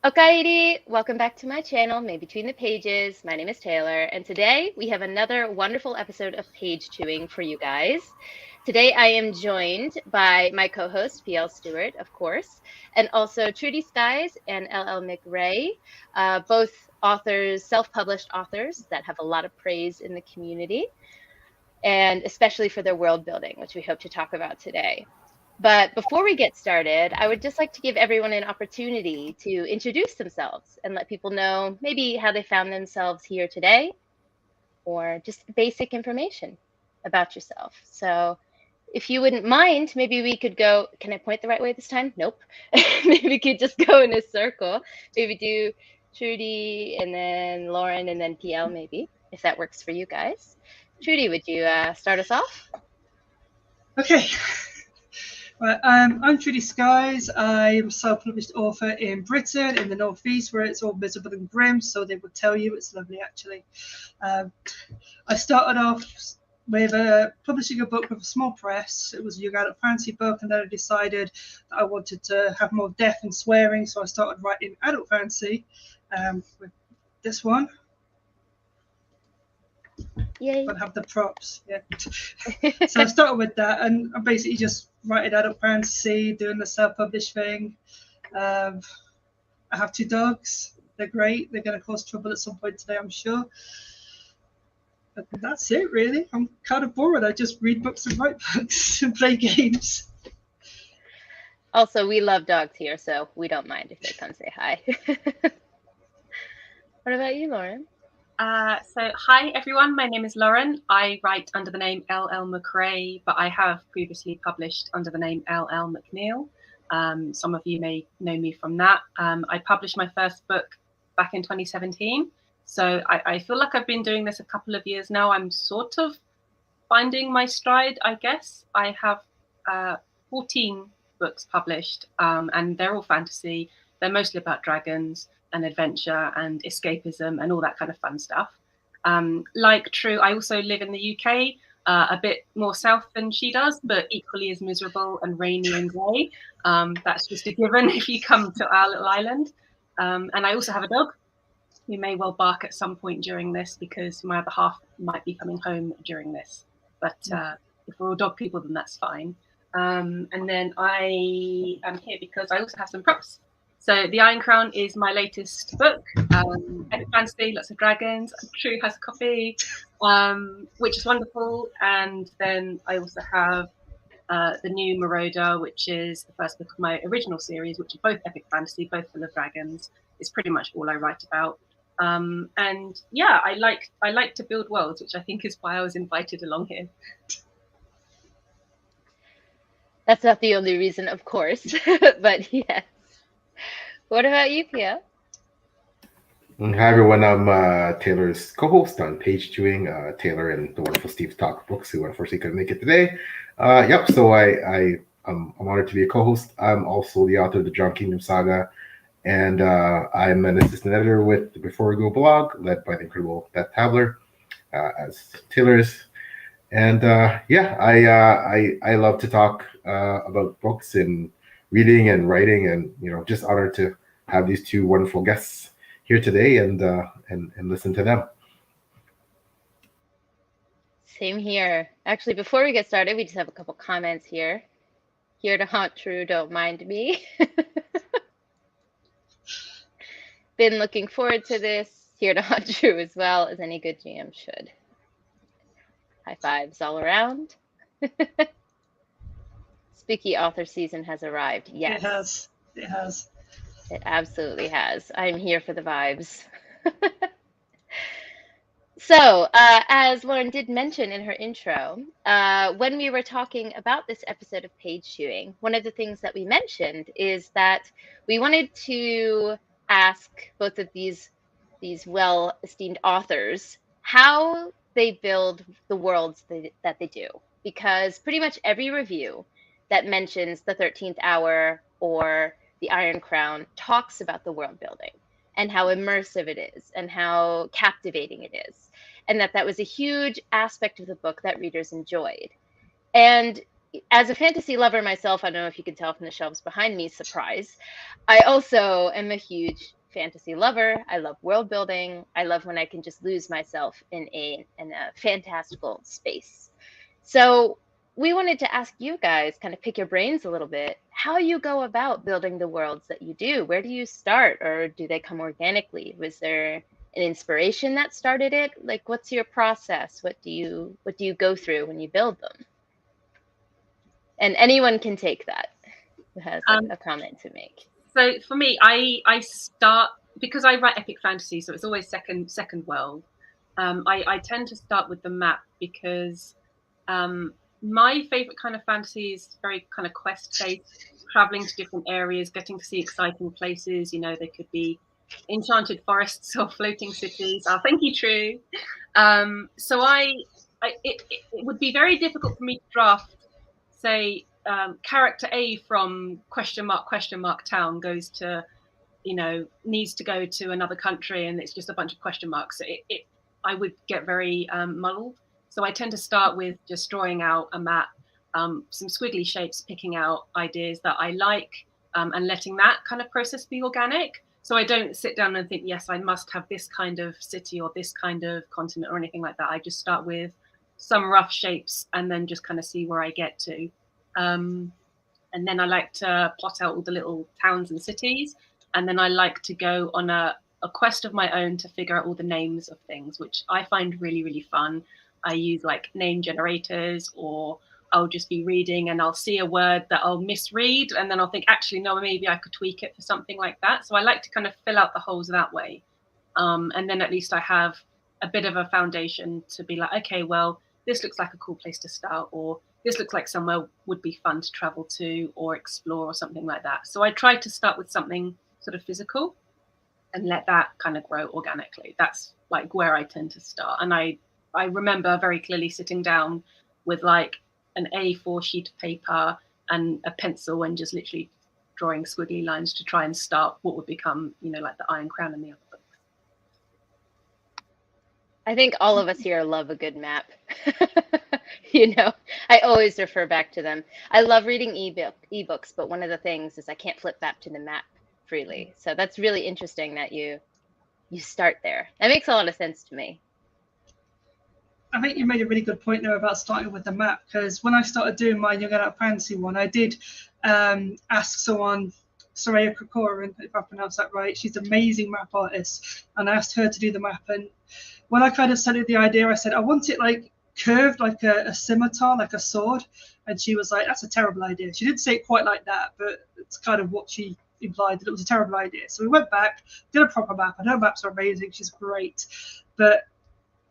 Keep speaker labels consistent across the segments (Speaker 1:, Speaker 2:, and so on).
Speaker 1: Okairi, welcome back to my channel, May Between the Pages. My name is Taylor, and today we have another wonderful episode of page chewing for you guys. Today I am joined by my co-host, PL Stuart, of course, and also Trudy Skies and L.L Macrae, both authors, self-published authors that have a lot of praise in the community, and especially for their world building, which we hope to talk about today. But before we get started, I would just like to give everyone an opportunity to introduce themselves and let people know maybe how they found themselves here today or just basic information about yourself. So if you wouldn't mind, maybe we could go. Can I point the right way this time? Nope. Maybe we could just go in a circle. Maybe do Trudy and then Lauren and then PL, maybe, if that works for you guys. Trudy, would you start us off?
Speaker 2: Okay. Right, I'm Trudy Skies. I'm a self-published author in Britain, in the northeast, where it's all miserable and grim, so they would tell you it's lovely, actually. I started off with publishing a book with a small press. It was a young adult fantasy book, and then I decided that I wanted to have more death and swearing, so I started writing adult fantasy with this one.
Speaker 1: Yay.
Speaker 2: I'd have the props, yeah. So I started with that, and I'm basically just writing adult fantasy, doing the self-published thing. I have 2 dogs. They're great. They're going to cause trouble at some point today, I'm sure. But that's it, really. I'm kind of bored. I just read books and write books and play games.
Speaker 1: Also, we love dogs here, so we don't mind if they come say hi. What about you, Lauren?
Speaker 3: So hi everyone, my name is Lauren. I write under the name L.L Macrae, but I have previously published under the name L.L McNeil. Some of you may know me from that. I published my first book back in 2017. So I feel like I've been doing this a couple of years now. I'm sort of finding my stride, I guess. I have 14 books published, and they're all fantasy. They're mostly about dragons and adventure and escapism and all that kind of fun stuff. Like True, I also live in the UK, a bit more south than she does, but equally as miserable and rainy and grey. That's just a given if you come to our little island. And I also have a dog who may well bark at some point during this because my other half might be coming home during this. But if we're all dog people, then that's fine. And then I am here because I also have some props. So The Iron Crown is my latest book. Epic fantasy, lots of dragons. True has a copy, which is wonderful. And then I also have The New Marauder, which is the first book of my original series, which are both epic fantasy, both full of dragons. It's pretty much all I write about. And yeah, I like to build worlds, which I think is why I was invited along here.
Speaker 1: That's not the only reason, of course, but yes. What about you, Pia?
Speaker 4: Hi everyone, I'm Taylor's co-host on Page Chewing. Taylor and the wonderful Steve talk books, who unfortunately couldn't make it today. So I'm honored to be a co-host. I'm also the author of the John Kingdom Saga, and I'm an assistant editor with the Before We Go blog, led by the incredible Beth Tabler, as Taylor is. And I love to talk about books and reading and writing, and just honored to have these 2 wonderful guests here today and listen to them.
Speaker 1: Same here. Actually, before we get started, we just have a couple comments here. Here to haunt True, don't mind me. Been looking forward to this. Here to haunt True as well, as any good GM should. High fives all around. Spooky author season has arrived. Yes.
Speaker 2: It has.
Speaker 1: It absolutely has. I'm here for the vibes. So, as Lauren did mention in her intro, when we were talking about this episode of Page Chewing, one of the things that we mentioned is that we wanted to ask both of these well-esteemed authors how they build the worlds that they do. Because pretty much every review that mentions the 13th Hour or the Iron Crown talks about the world building and how immersive it is and how captivating it is. And that was a huge aspect of the book that readers enjoyed. And as a fantasy lover myself, I don't know if you can tell from the shelves behind me, surprise, I also am a huge fantasy lover. I love world building. I love when I can just lose myself in a fantastical space. So we wanted to ask you guys, kind of pick your brains a little bit, how you go about building the worlds that you do. Where do you start, or do they come organically? Was there an inspiration that started it? Like, what's your process? What do you go through when you build them? And anyone can take that who has a comment to make.
Speaker 3: So for me, I start, because I write epic fantasy, so it's always second world. I tend to start with the map because my favorite kind of fantasy is very kind of quest based, traveling to different areas, getting to see exciting places. You know, they could be enchanted forests or floating cities. Oh, thank you, True. So it would be very difficult for me to draft, say, character A from question mark town goes to, you know, needs to go to another country, and it's just a bunch of question marks. I would get very muddled. So I tend to start with just drawing out a map, some squiggly shapes, picking out ideas that I like, and letting that kind of process be organic. So I don't sit down and think, yes, I must have this kind of city or this kind of continent or anything like that. I just start with some rough shapes and then just kind of see where I get to. And then I like to plot out all the little towns and cities. And then I like to go on a quest of my own to figure out all the names of things, which I find really, really fun. I use like name generators, or I'll just be reading and I'll see a word that I'll misread. And then I'll think, actually, no, maybe I could tweak it for something like that. So I like to kind of fill out the holes that way. And then at least I have a bit of a foundation to be like, okay, well, this looks like a cool place to start, or this looks like somewhere would be fun to travel to or explore or something like that. So I try to start with something sort of physical and let that kind of grow organically. That's like where I tend to start. And I remember very clearly sitting down with like an A4 sheet of paper and a pencil and just literally drawing squiggly lines to try and start what would become, you know, like the Iron Crown and the other books.
Speaker 1: I think all of us here love a good map. You know, I always refer back to them. I love reading ebooks, but one of the things is I can't flip back to the map freely. So that's really interesting that you start there. That makes a lot of sense to me.
Speaker 2: I think you made a really good point there about starting with the map, because when I started doing my Young Adult Fantasy one, I did ask someone, Soraya Kokorin, if I pronounce that right. She's an amazing map artist, and I asked her to do the map. And when I kind of sent her the idea, I said, I want it like curved like a scimitar, like a sword. And she was like, that's a terrible idea. She didn't say it quite like that, but it's kind of what she implied, that it was a terrible idea. So we went back, did a proper map, and her maps are amazing. She's great. But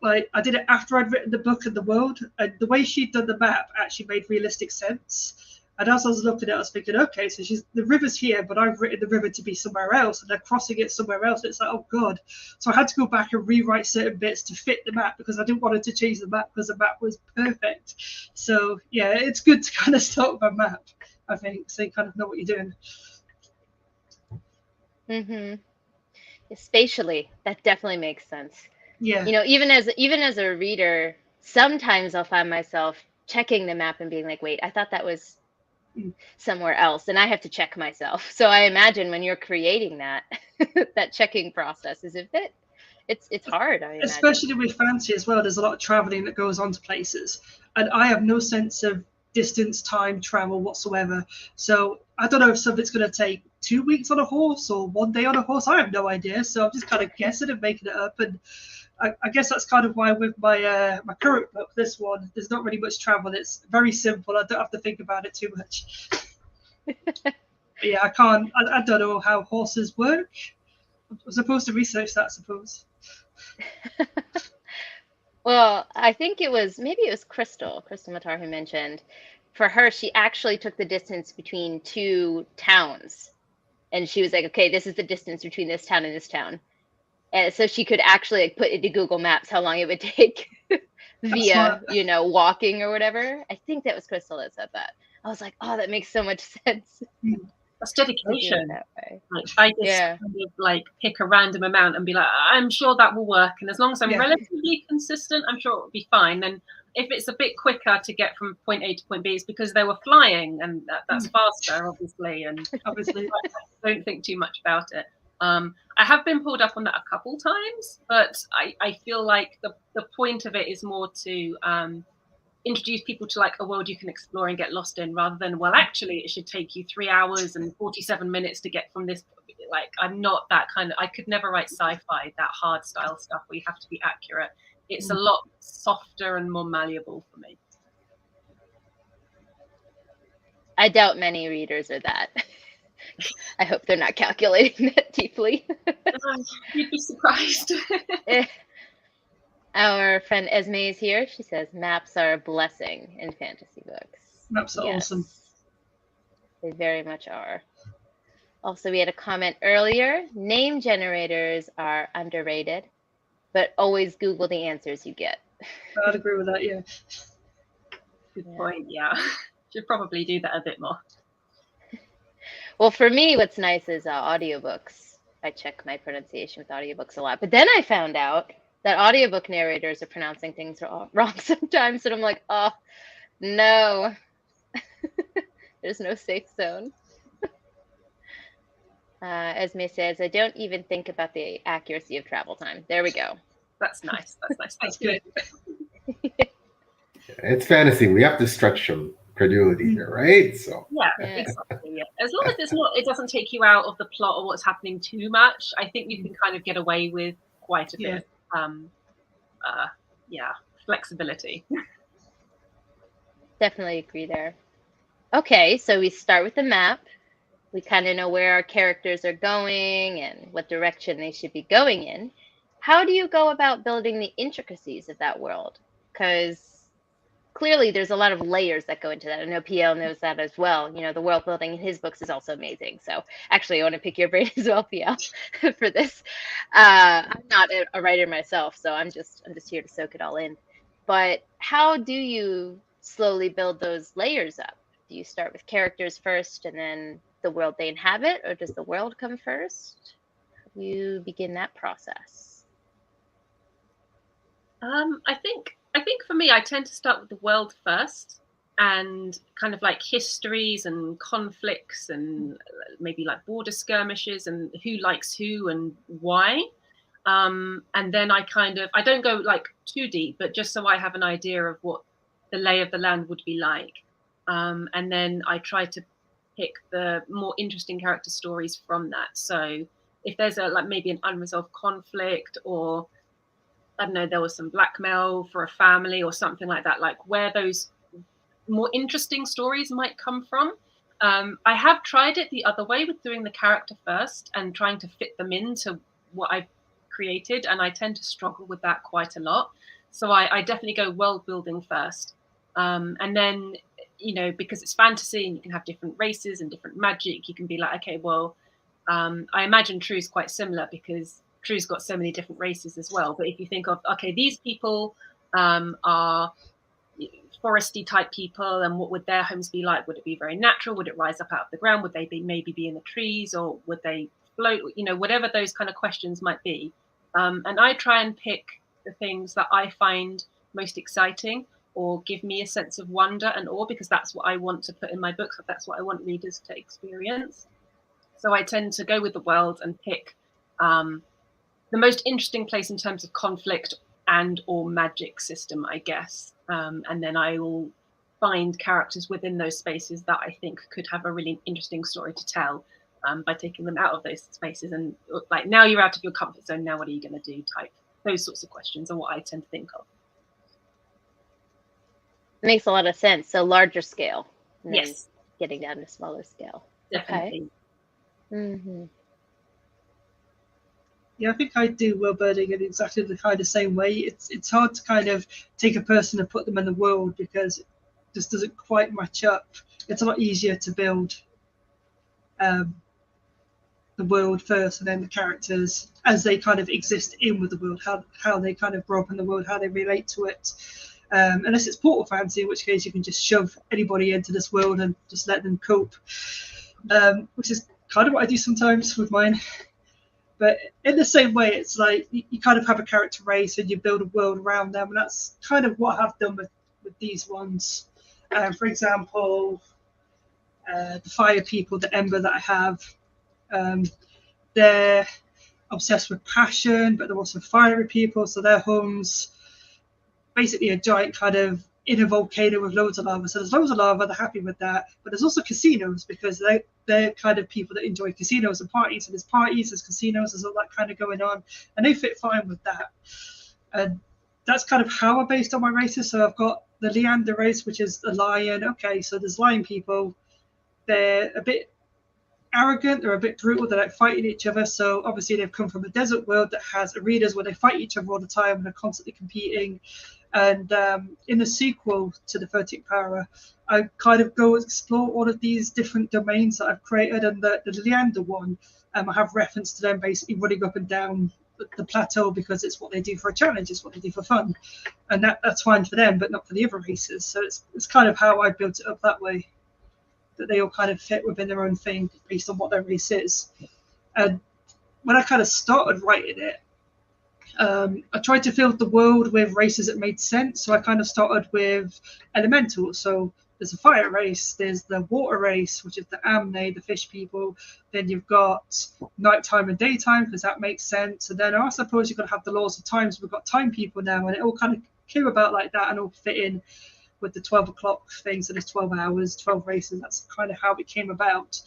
Speaker 2: like, I did it after I'd written the book and the world, and the way she'd done the map actually made realistic sense. And as I was looking at it, I was thinking, okay, so the river's here, but I've written the river to be somewhere else, and they're crossing it somewhere else. And it's like, oh God. So I had to go back and rewrite certain bits to fit the map, because I didn't want it to change the map, because the map was perfect. So yeah, it's good to kind of start with a map, I think, so you kind of know what you're doing.
Speaker 1: Mm-hmm. Spatially, that definitely makes sense.
Speaker 2: Yeah.
Speaker 1: You know, even as a reader, sometimes I'll find myself checking the map and being like, wait, I thought that was somewhere else, and I have to check myself. So I imagine when you're creating that that checking process is it's hard. I imagine.
Speaker 2: Especially with fantasy as well, there's a lot of traveling that goes on to places, and I have no sense of distance, time, travel whatsoever. So I don't know if something's going to take 2 weeks on a horse or 1 day on a horse. I have no idea. So I'm just kind of guessing and making it up. And I guess that's kind of why with my my current book, this one, there's not really much travel. It's very simple. I don't have to think about it too much. Yeah, I can't. I don't know how horses work. I'm supposed to research that, I suppose.
Speaker 1: Well, I think maybe it was Crystal Matar who mentioned, for her, she actually took the distance between two towns, and she was like, okay, this is the distance between this town and this town. And so she could actually like put into Google Maps how long it would take via, you know, walking or whatever. I think that was Crystal that said that. I was like, oh, that makes so much sense.
Speaker 3: That's
Speaker 1: to do it
Speaker 3: dedication.
Speaker 1: that way.
Speaker 3: Like I just
Speaker 1: Yeah.
Speaker 3: kind of like pick a random amount and be like, I'm sure that will work, and as long as I'm
Speaker 2: Yeah.
Speaker 3: relatively consistent, I'm sure it'll be fine. And if it's a bit quicker to get from point A to point B, it's because they were flying, and that's faster, obviously. And
Speaker 2: Obviously.
Speaker 3: don't think too much about it. I have been pulled up on that a couple times, but I feel like the point of it is more to introduce people to like a world you can explore and get lost in, rather than, well, actually it should take you 3 hours and 47 minutes to get from this. Like, I'm not that kind of, I could never write sci-fi, that hard style stuff where you have to be accurate. It's a lot softer and more malleable for me.
Speaker 1: I doubt many readers are that. I hope they're not calculating that deeply.
Speaker 3: You'd be surprised.
Speaker 1: Our friend Esme is here. She says maps are a blessing in fantasy books.
Speaker 2: Maps are awesome.
Speaker 1: They very much are. Also, we had a comment earlier. Name generators are underrated, but always Google the answers you get.
Speaker 2: I'd agree with that, yeah.
Speaker 3: Good point, yeah. Should probably do that a bit more.
Speaker 1: Well, for me, what's nice is audiobooks. I check my pronunciation with audiobooks a lot. But then I found out that audiobook narrators are pronouncing things wrong sometimes. And I'm like, oh, no. There's no safe zone. Esme says, I don't even think about the accuracy of travel time. There we go.
Speaker 3: That's nice. That's nice.
Speaker 2: That's good.
Speaker 4: It's fantasy. We have to stretch some credulity here, right? So
Speaker 3: yeah, exactly. Yeah. As long as it doesn't take you out of the plot or what's happening too much, I think you can kind of get away with quite a bit. Flexibility.
Speaker 1: Definitely agree there. Okay, so we start with the map. We kind of know where our characters are going and what direction they should be going in. How do you go about building the intricacies of that world? Because clearly there's a lot of layers that go into that. I know PL knows that as well. You know, the world building in his books is also amazing. So actually, I want to pick your brain as well, PL, for this. I'm not a writer myself, so I'm just here to soak it all in. But how do you slowly build those layers up? Do you start with characters first and then the world they inhabit, or does the world come first? How do you begin that process?
Speaker 3: I think for me, I tend to start with the world first, and kind of like histories and conflicts and maybe like border skirmishes and who likes who and why. And then I don't go like too deep, but just so I have an idea of what the lay of the land would be like. And then I try to pick the more interesting character stories from that. So if there's maybe an unresolved conflict, or I don't know, there was some blackmail for a family or something like that, like where those more interesting stories might come from. I have tried it the other way with doing the character first and trying to fit them into what I've created, and I tend to struggle with that quite a lot. So I definitely go world building first. And then, you know, because it's fantasy and you can have different races and different magic, you can be like, okay, well, I imagine True's quite similar because True's got so many different races as well. But if you think of, okay, these people are foresty type people, and what would their homes be like? Would it be very natural? Would it rise up out of the ground? Would they maybe be in the trees, or would they float? You know, whatever those kind of questions might be. And I try and pick the things that I find most exciting or give me a sense of wonder and awe, because that's what I want to put in my books. That's what I want readers to experience. So I tend to go with the world and pick the most interesting place in terms of conflict and or magic system, I guess. And then I will find characters within those spaces that I think could have a really interesting story to tell by taking them out of those spaces. And like, now you're out of your comfort zone, now what are you going to do type? Those sorts of questions are what I tend to think of.
Speaker 1: Makes a lot of sense. So larger scale.
Speaker 3: Yes.
Speaker 1: Getting down to smaller scale.
Speaker 3: Definitely.
Speaker 1: Okay. Mm-hmm.
Speaker 2: Yeah, I think I do world building in exactly the kind of same way. It's hard to kind of take a person and put them in the world because it just doesn't quite match up. It's a lot easier to build the world first and then the characters as they kind of exist in with the world, how they kind of grow up in the world, how they relate to it. Unless it's portal fantasy, in which case you can just shove anybody into this world and just let them cope. which is kind of what I do sometimes with mine. But in the same way, it's like you kind of have a character race and you build a world around them, and that's kind of what I've done with these ones. For example, the fire people, the Ember that I have, they're obsessed with passion, but they're also fiery people, so their home's basically a giant kind of in a volcano with loads of lava. So there's loads of lava, they're happy with that. But there's also casinos, because they're kind of people that enjoy casinos and parties. So there's parties, there's casinos, there's all that kind of going on, and they fit fine with that. And that's kind of how I based on my races. So I've got the Leander race, which is the lion. Okay, so there's lion people. They're a bit arrogant, they're a bit brutal, they're like fighting each other. So obviously they've come from a desert world that has arenas where they fight each other all the time and they're constantly competing. And in the sequel to the 13th Hour, I kind of go explore all of these different domains that I've created. And the Leander one, I have reference to them basically running up and down the plateau, because it's what they do for a challenge, it's what they do for fun, and that's fine for them, but not for the other races. So it's kind of how I built it up that way, that they all kind of fit within their own thing based on what their race is. And when I kind of started writing it, I tried to fill the world with races that made sense. So I kind of started with elementals. So there's a fire race, there's the water race, which is the Amne, the fish people. Then you've got nighttime and daytime, because that makes sense. And then I suppose you've got to have the laws of time. So we've got time people now, and it all kind of came about like that and all fit in with the 12 o'clock thing. So there's 12 hours, 12 races. That's kind of how it came about.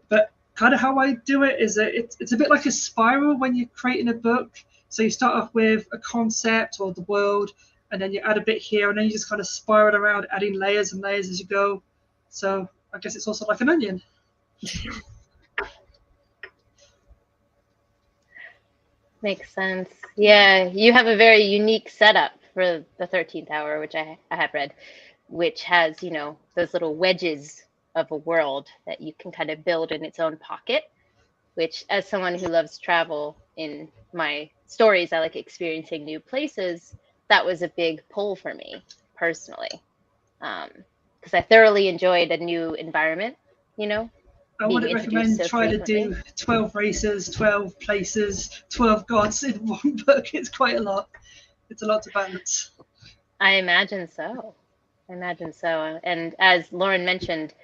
Speaker 2: But kind of how I do it is that it's a bit like a spiral when you're creating a book. So you start off with a concept or the world, and then you add a bit here, and then you just kind of spiral around, adding layers and layers as you go. So I guess it's also like an onion.
Speaker 1: Makes sense. Yeah, you have a very unique setup for the 13th Hour, which I have read, which has, you know, those little wedges of a world that you can kind of build in its own pocket, which, as someone who loves travel, in my stories, I like experiencing new places. That was a big pull for me personally, because I thoroughly enjoyed a new environment, you know.
Speaker 2: I wouldn't recommend trying to do 12 races, 12 places, 12 gods in one book. It's quite a lot. It's a lot to balance.
Speaker 1: I imagine so. And as Lauren mentioned,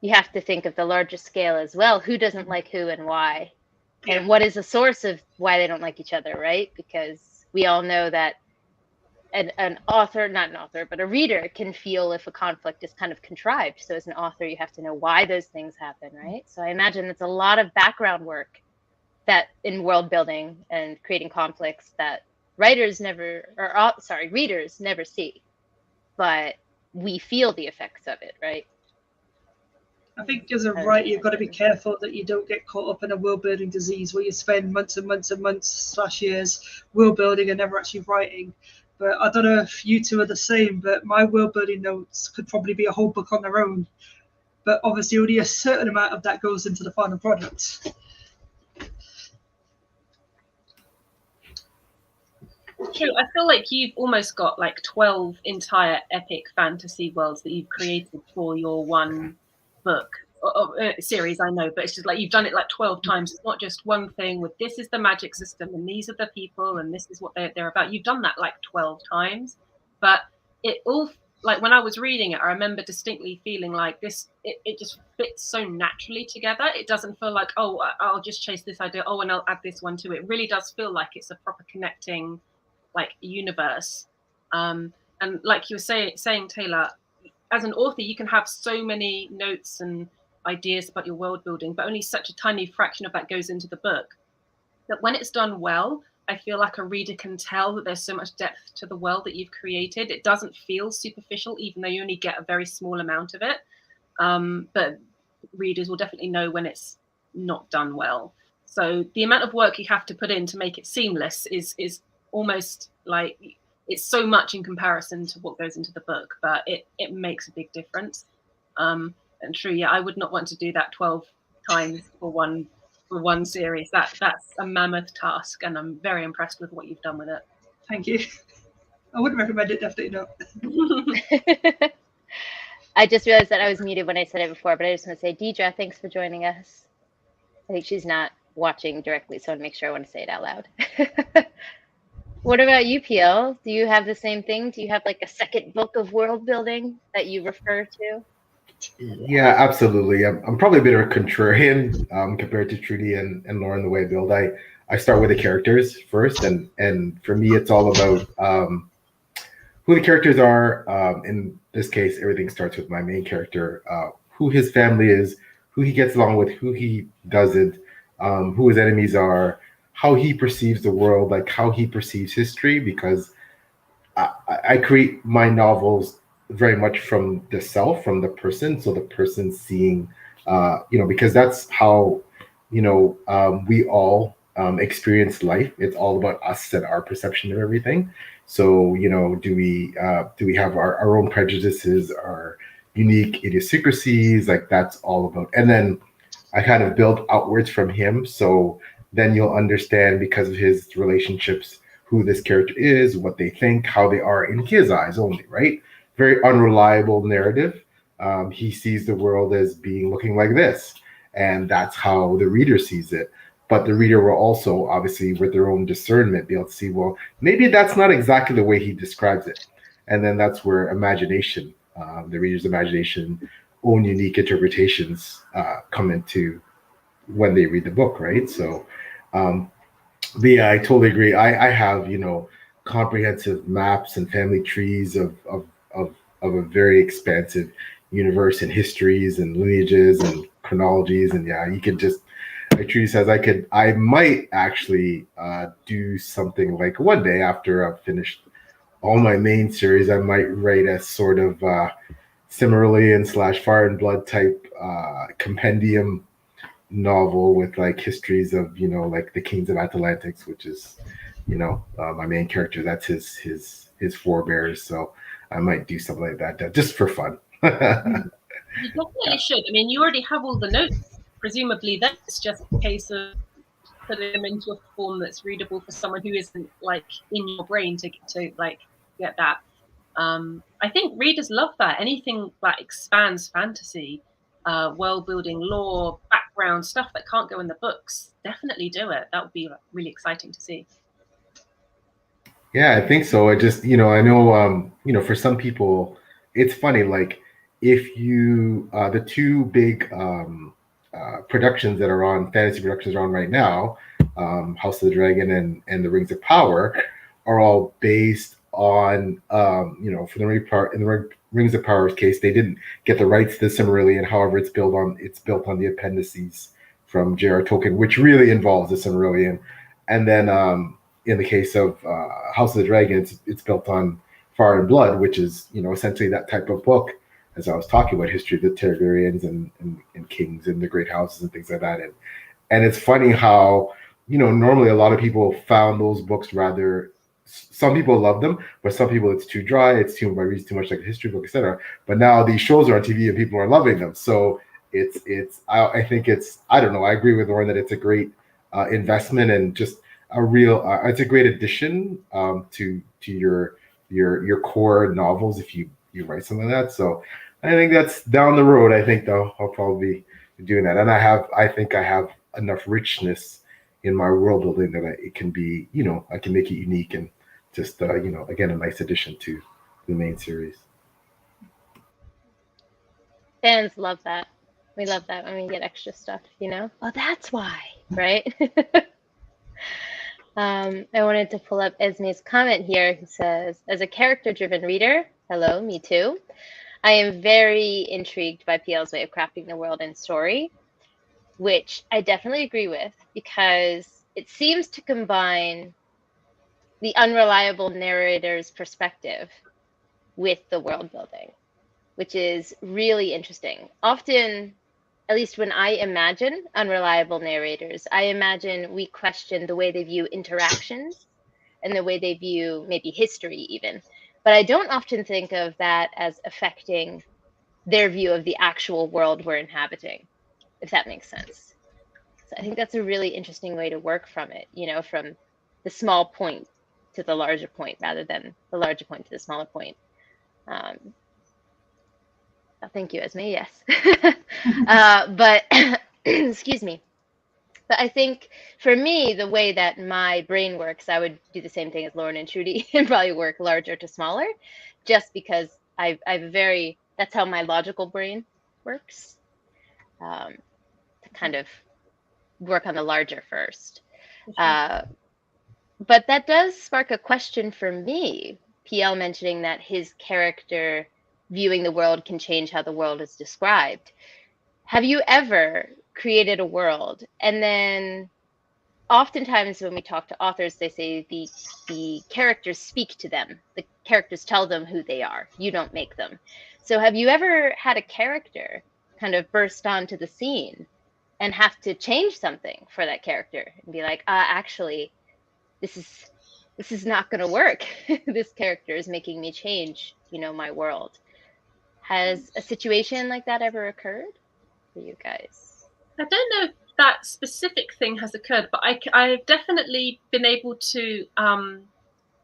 Speaker 1: you have to think of the larger scale as well. Who doesn't like who and why?
Speaker 2: Yeah.
Speaker 1: And what is the source of why they don't like each other, right? Because we all know that an author, not an author, but a reader can feel if a conflict is kind of contrived. So as an author, you have to know why those things happen, right? So I imagine it's a lot of background work that in world building and creating conflicts that readers never see, but we feel the effects of it, right?
Speaker 2: I think as a writer, you've got to be careful that you don't get caught up in a world building disease where you spend months and months and months / years world building and never actually writing. But I don't know if you two are the same, but my world building notes could probably be a whole book on their own. But obviously only a certain amount of that goes into the final product.
Speaker 3: True. I feel like you've almost got like 12 entire epic fantasy worlds that you've created for your one book series. I know, but it's just like you've done it like 12 times. It's not just one thing with this is the magic system and these are the people and this is what they're about. You've done that like 12 times, but it all, like when I was reading it, I remember distinctly feeling like this, it just fits so naturally together. It doesn't feel like, oh, I'll just chase this idea, oh, and I'll add this one to it. It really does feel like it's a proper connecting like universe. And like you were saying, Taylor, as an author, you can have so many notes and ideas about your world building, but only such a tiny fraction of that goes into the book. That when it's done well, I feel like a reader can tell that there's so much depth to the world that you've created. It doesn't feel superficial, even though you only get a very small amount of it. But readers will definitely know when it's not done well. So the amount of work you have to put in to make it seamless is almost like it's so much in comparison to what goes into the book, but it makes a big difference. And true, yeah, I would not want to do that 12 times for one series. That's a mammoth task, and I'm very impressed with what you've done with it.
Speaker 2: Thank you. I wouldn't recommend it, definitely not.
Speaker 1: I just realized that I was muted when I said it before, but I just want to say, Deidre, thanks for joining us. I think she's not watching directly, so I want to make sure I want to say it out loud. What about you, PL? Do you have the same thing? Do you have like a second book of world building that you refer to?
Speaker 4: Yeah, absolutely. I'm probably a bit of a contrarian compared to Trudy and Lauren the way I build. I start with the characters first, and for me, it's all about who the characters are. In this case, everything starts with my main character, who his family is, who he gets along with, who he doesn't, who his enemies are, how he perceives the world, like how he perceives history, because I create my novels very much from the self, from the person. So the person seeing, because that's how, we all experience life. It's all about us and our perception of everything. So, do we have our own prejudices, our unique idiosyncrasies? Like that's all about. And then I kind of build outwards from him. So then you'll understand because of his relationships who this character is, what they think, how they are in his eyes only, right? Very unreliable narrative. He sees the world as being looking like this, and that's how the reader sees it. But the reader will also, obviously, with their own discernment, be able to see, well, maybe that's not exactly the way he describes it. And then that's where imagination, the reader's imagination, own unique interpretations come into when they read the book, right? So, but yeah, I totally agree. I have, comprehensive maps and family trees of a very expansive universe and histories and lineages and chronologies. And yeah, you could just, like Trudy says, I might actually do something like one day after I've finished all my main series, I might write a sort of Silmarillion / Fire and Blood type compendium novel with like histories of like the kings of Atlantis, which is my main character. That's his forebears. So I might do something like that just for fun.
Speaker 3: You definitely should. I mean, you already have all the notes. Presumably, that's just a case of putting them into a form that's readable for someone who isn't like in your brain to get that. I think readers love that. Anything that expands fantasy, world building, lore, background stuff that can't go in the books. Definitely do it. That would be really exciting to see.
Speaker 4: Yeah, I think so. I just, I know, for some people, it's funny. Like, if you, the two big productions that are on, fantasy productions are on right now, House of the Dragon and the Rings of Power, are all based on, for the in the Rings of Power's case, they didn't get the rights to the Silmarillion. However, it's built on the appendices from J.R. Tolkien, which really involves the Silmarillion, and then. In the case of House of the Dragon, it's built on Fire and Blood, which is essentially that type of book. As I was talking about history of the Targaryens and kings and the great houses and things like that, and it's funny how normally a lot of people found those books rather. Some people love them, but some people it's too dry, it's too reads too much like a history book, etc. But now these shows are on TV and people are loving them, so I think it's I don't know. I agree with Lauren that it's a great investment and just a real it's a great addition to your core novels if you write something like that. So I think that's down the road. I think though I'll probably be doing that, and I think I have enough richness in my world building that it can be I can make it unique and just again a nice addition to the main series.
Speaker 1: Fans love that. We love that when we get extra stuff, Oh, that's why, right? I wanted to pull up Esme's comment here. He says, as a character-driven reader, hello, me too, I am very intrigued by PL's way of crafting the world and story, which I definitely agree with because it seems to combine the unreliable narrator's perspective with the world building, which is really interesting. Often, at least when I imagine unreliable narrators, I imagine we question the way they view interactions and the way they view maybe history even. But I don't often think of that as affecting their view of the actual world we're inhabiting, if that makes sense. So I think that's a really interesting way to work from it, from the small point to the larger point rather than the larger point to the smaller point. Oh, thank you, Esme. Yes. But excuse me. But I think for me, the way that my brain works, I would do the same thing as Lauren and Trudy and probably work larger to smaller, just because I've very, that's how my logical brain works, to kind of work on the larger first. But that does spark a question for me. PL mentioning that his character viewing the world can change how the world is described. Have you ever created a world and then oftentimes when we talk to authors, they say the characters speak to them. The characters tell them who they are. You don't make them. So have you ever had a character kind of burst onto the scene and have to change something for that character and be like, actually, this is not going to work. This character is making me change, my world. Has a situation like that ever occurred for you guys?
Speaker 3: I don't know if that specific thing has occurred, but I've definitely been able to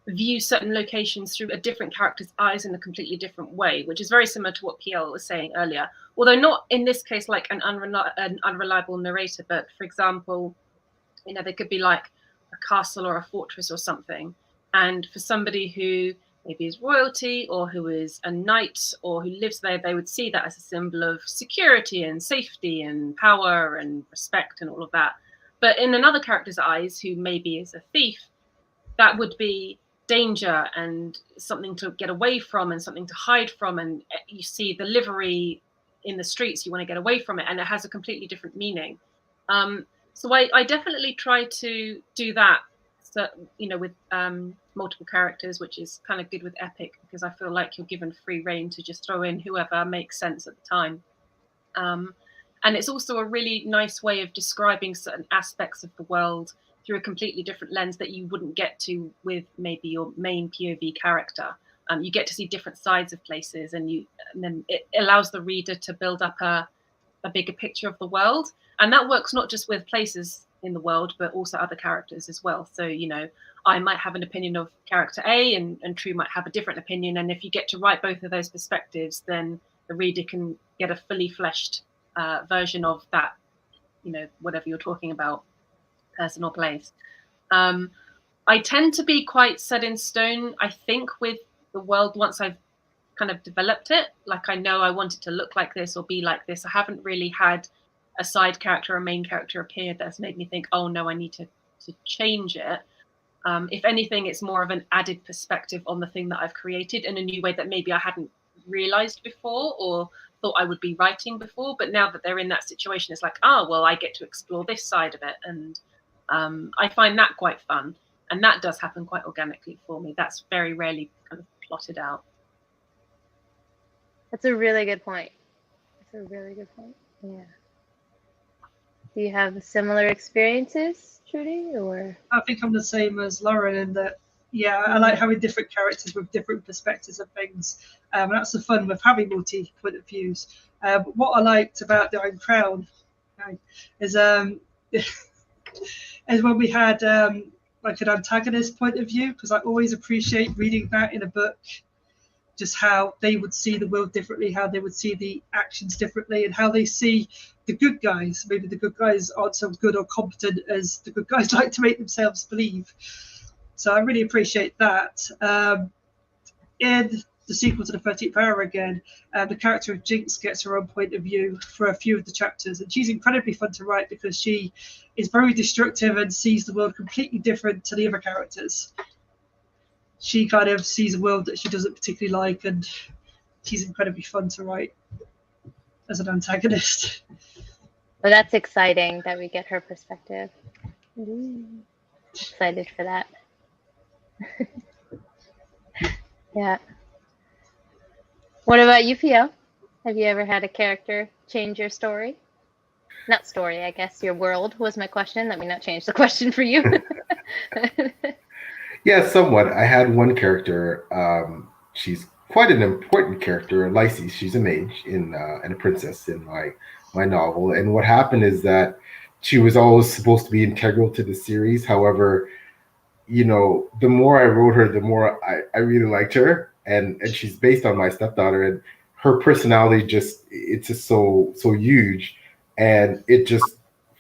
Speaker 3: view certain locations through a different character's eyes in a completely different way, which is very similar to what PL was saying earlier. Although not in this case like an unreliable narrator, but for example, there could be like a castle or a fortress or something. And for somebody who maybe is royalty or who is a knight or who lives there, they would see that as a symbol of security and safety and power and respect and all of that. But in another character's eyes, who maybe is a thief, that would be danger and something to get away from and something to hide from. And you see the livery in the streets, you want to get away from it, and it has a completely different meaning. So I definitely try to do that, with multiple characters, which is kind of good with epic, because I feel like you're given free rein to just throw in whoever makes sense at the time. And it's also a really nice way of describing certain aspects of the world through a completely different lens that you wouldn't get to with maybe your main POV character. You get to see different sides of places, and then it allows the reader to build up a bigger picture of the world. And that works not just with places in the world, but also other characters as well. So, I might have an opinion of character A and True might have a different opinion. And if you get to write both of those perspectives, then the reader can get a fully fleshed version of that, whatever you're talking about, person or place. I tend to be quite set in stone, I think, with the world once I've kind of developed it. Like I know I want it to look like this or be like this. I haven't really had a side character or a main character appear that's made me think, oh no, I need to change it. If anything, it's more of an added perspective on the thing that I've created in a new way that maybe I hadn't realized before or thought I would be writing before. But now that they're in that situation, it's like, well, I get to explore this side of it. And I find that quite fun. And that does happen quite organically for me. That's very rarely kind of plotted out.
Speaker 1: That's a really good point. Yeah. Do you have similar experiences, Trudy, or?
Speaker 2: I think I'm the same as Lauren in that, I like having different characters with different perspectives of things. And that's the fun with having multi point of views. But what I liked about the Iron Crown is is when we had like an antagonist point of view, because I always appreciate reading that in a book, just how they would see the world differently, how they would see the actions differently, and how they see the good guys. Maybe the good guys aren't so good or competent as the good guys like to make themselves believe. So I really appreciate that. In the sequel to the 13th Hour again, the character of Jinx gets her own point of view for a few of the chapters, and she's incredibly fun to write because she is very destructive and sees the world completely different to the other characters. She kind of sees a world that she doesn't particularly like, and she's incredibly fun to write as an antagonist.
Speaker 1: Well, that's exciting that we get her perspective. Excited for that. Yeah. What about you, Pio? Have you ever had a character change your story? Not story, I guess. Your world was my question. Let me not change the question for you.
Speaker 4: Yeah, somewhat. I had one character. She's quite an important character, Lysis. She's a mage and a princess in my novel. And what happened is that she was always supposed to be integral to the series. However, the more I wrote her, the more I really liked her. And she's based on my stepdaughter. And her personality it's just so huge, and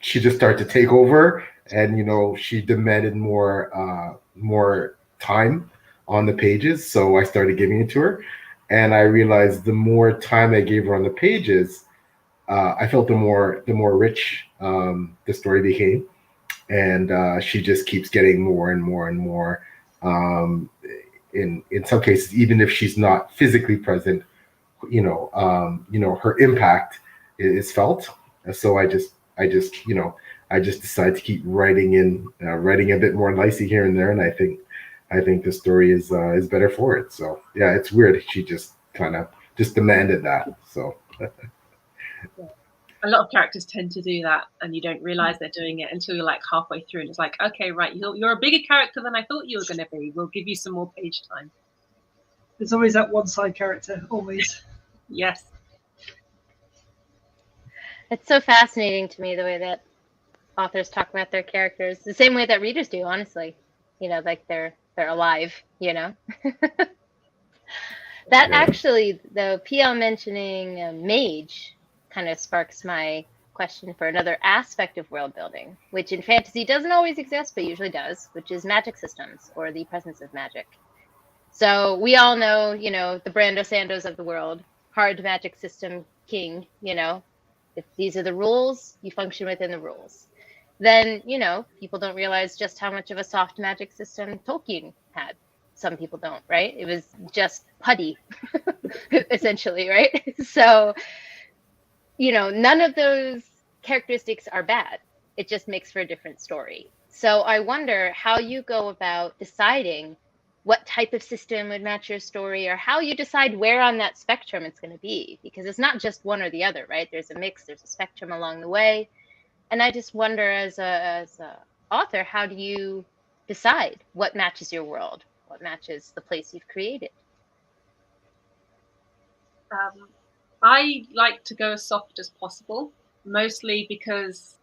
Speaker 4: she just started to take over, and she demanded more time on the pages. So I started giving it to her, and I realized the more time I gave her on the pages, I felt the more rich the story became, and she just keeps getting more and more and more. In some cases, even if she's not physically present, her impact is felt. And so I just decided to keep writing a bit more nicely here and there, and I think the story is better for it. So yeah, it's weird. She just kind of just demanded that. So.
Speaker 3: A lot of characters tend to do that, and you don't realize they're doing it until you're like halfway through, and it's like, okay, right, you're a bigger character than I thought you were going to be. We'll give you some more page time.
Speaker 2: There's always that one side character, always.
Speaker 3: Yes.
Speaker 1: It's so fascinating to me the way that authors talk about their characters, the same way that readers do, honestly. Like they're alive, That actually, the PL mentioning mage kind of sparks my question for another aspect of world building, which in fantasy doesn't always exist, but usually does, which is magic systems, or the presence of magic. So we all know, the Brando Sandos of the world, hard magic system king, if these are the rules, you function within the rules. Then, people don't realize just how much of a soft magic system Tolkien had. Some people don't, right? It was just putty, essentially, right? So, none of those characteristics are bad. It just makes for a different story. So I wonder how you go about deciding what type of system would match your story, or how you decide where on that spectrum it's going to be, because it's not just one or the other, right? There's a mix, there's a spectrum along the way. And I just wonder, as a author, how do you decide what matches your world, what matches the place you've created?
Speaker 3: I like to go as soft as possible, mostly because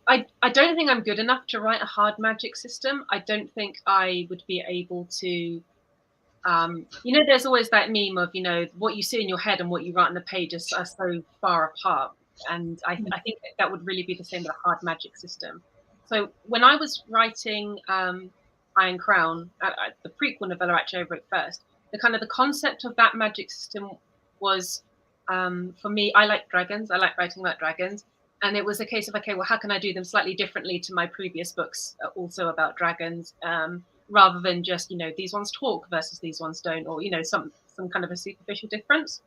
Speaker 3: I don't think I'm good enough to write a hard magic system. I don't think I would be able to. There's always that meme of, what you see in your head and what you write on the page are so far apart. And I think that would really be the same with a hard magic system. So when I was writing Iron Crown, the prequel novella actually I wrote first, the concept of that magic system was, for me, I like dragons. I like writing about dragons. And it was a case of, okay, well, how can I do them slightly differently to my previous books, also about dragons, rather than just, these ones talk versus these ones don't, or, some kind of a superficial difference.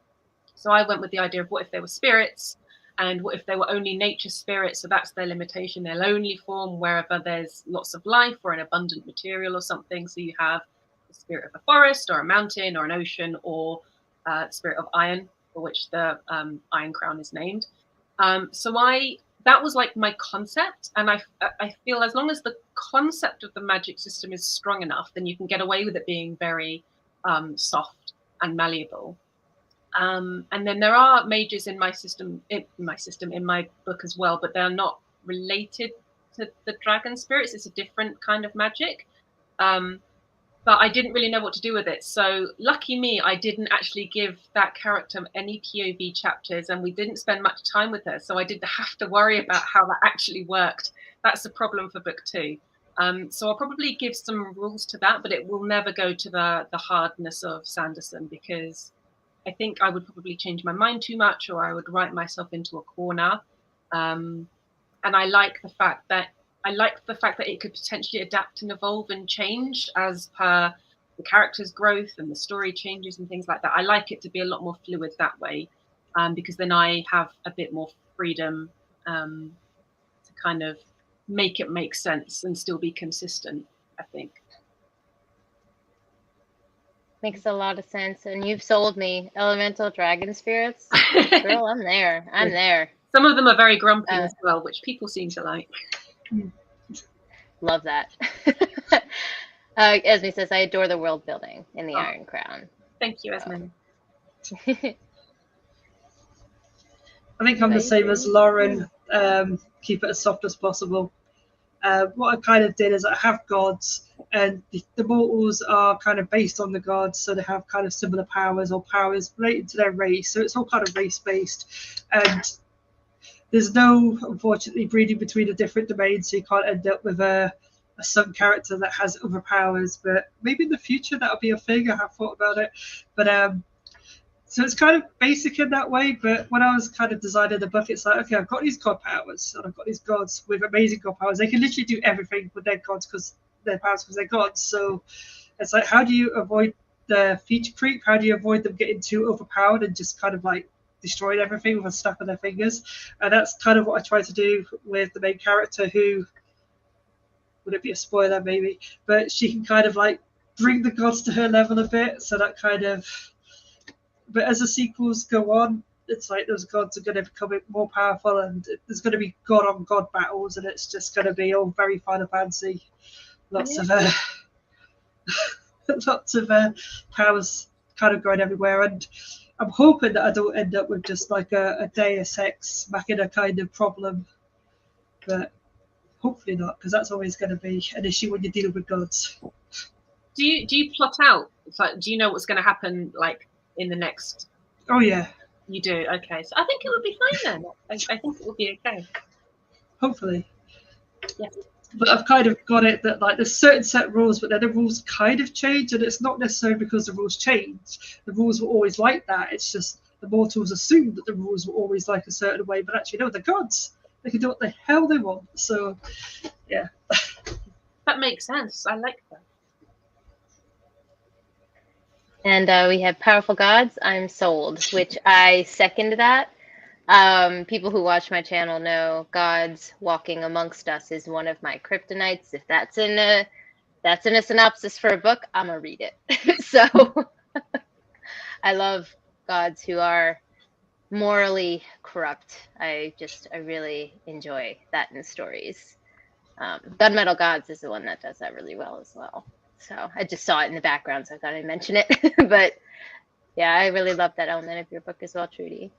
Speaker 3: So I went with the idea of, what if they were spirits, and what if they were only nature spirits? So that's their limitation. They'll only form wherever there's lots of life or an abundant material or something. So you have the spirit of a forest or a mountain or an ocean, or the spirit of iron, for which the Iron Crown is named. So that was like my concept, and I feel as long as the concept of the magic system is strong enough, then you can get away with it being very soft and malleable. And then there are mages in my book as well, but they're not related to the dragon spirits. It's a different kind of magic. But I didn't really know what to do with it. So lucky me, I didn't actually give that character any POV chapters, and we didn't spend much time with her. So I didn't have to worry about how that actually worked. That's a problem for book 2. So I'll probably give some rules to that, but it will never go to the hardness of Sanderson, because I think I would probably change my mind too much, or I would write myself into a corner. And I like the fact that it could potentially adapt and evolve and change as per the character's growth and the story changes and things like that. I like it to be a lot more fluid that way, because then I have a bit more freedom to kind of make it make sense and still be consistent, I think.
Speaker 1: Makes a lot of sense. And you've sold me. Elemental dragon spirits. Girl, I'm there. I'm there.
Speaker 3: Some of them are very grumpy as well, which people seem to like.
Speaker 1: Love that. Esme says, I adore the world building in the Iron Crown.
Speaker 3: Thank you, Esme.
Speaker 2: I think I'm the same as Lauren. Keep it as soft as possible. What I kind of did is I have gods, and the mortals are kind of based on the gods, so they have kind of similar powers or powers related to their race. So it's all kind of race based, and there's no, unfortunately, breeding between the different domains, so you can't end up with a sun character that has other powers. But maybe in the future that'll be a thing. I have thought about it, but so it's kind of basic in that way. But when I was kind of designing the book, it's like, okay, I've got these god powers, and I've got these gods with amazing god powers. They can literally do everything with their gods because their powers because they're gods. So it's like, how do you avoid the feature creep? How do you avoid them getting too overpowered and just kind of like destroying everything with a snap of their fingers? And that's kind of what I try to do with the main character, who, would it be a spoiler maybe, but she can kind of like bring the gods to her level a bit. So that kind of, but as the sequels go on, it's like those gods are going to become more powerful, and there's going to be god on god battles, and it's just going to be all very Final Fantasy. Lots of powers kind of going everywhere, and I'm hoping that I don't end up with just like a Deus Ex Machina kind of problem, but hopefully not, because that's always going to be an issue when you're dealing with gods.
Speaker 3: Do you plot out? Like, do you know what's going to happen like in the next?
Speaker 2: Oh yeah.
Speaker 3: You do? Okay, so I think it would be fine then. I think it will be okay.
Speaker 2: Hopefully.
Speaker 3: Yeah.
Speaker 2: But I've kind of got it that like there's certain set rules, but then the rules kind of change, and it's not necessarily because the rules change. The rules were always like that. It's just the mortals assumed that the rules were always like a certain way, but actually no, they're gods. They can do what the hell they want. So yeah.
Speaker 3: That makes sense. I like that.
Speaker 1: And we have powerful gods. I'm sold, which I second that. People who watch my channel know gods walking amongst us is one of my kryptonites. If that's in a synopsis for a book, I'm gonna read it. So I love gods who are morally corrupt. I really enjoy that in stories. Gunmetal Gods is the one that does that really well as well. So I just saw it in the background, so I thought I'd mention it. But yeah, I really love that element of your book as well, Trudy.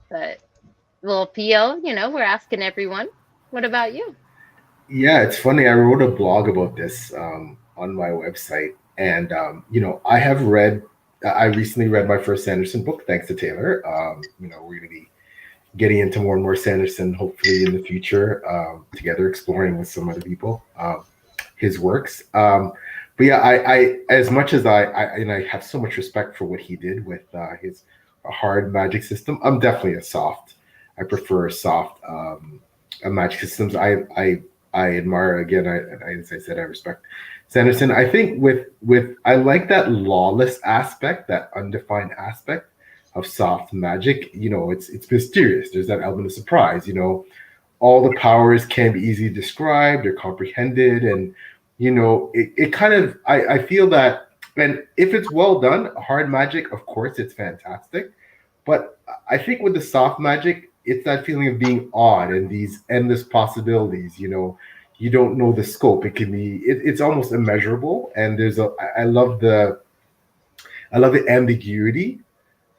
Speaker 1: But well, PL, we're asking everyone. What about you?
Speaker 4: Yeah, it's funny. I wrote a blog about this on my website, and I recently read my first Sanderson book, thanks to Taylor. We're going to be getting into more and more Sanderson, hopefully in the future, together, exploring with some other people his works. But yeah, I as much as I have so much respect for what he did with his hard magic system. I'm definitely I prefer soft magic systems. I admire, again, as I said, I respect Sanderson. I think I like that lawless aspect, that undefined aspect of soft magic. It's mysterious. There's that element of surprise. All the powers can be easily described or comprehended, and it kind of, I feel that, and if it's well done, hard magic, of course, it's fantastic. But I think with the soft magic, it's that feeling of being awed and these endless possibilities. You don't know the scope. It can be, it's almost immeasurable. And I love the ambiguity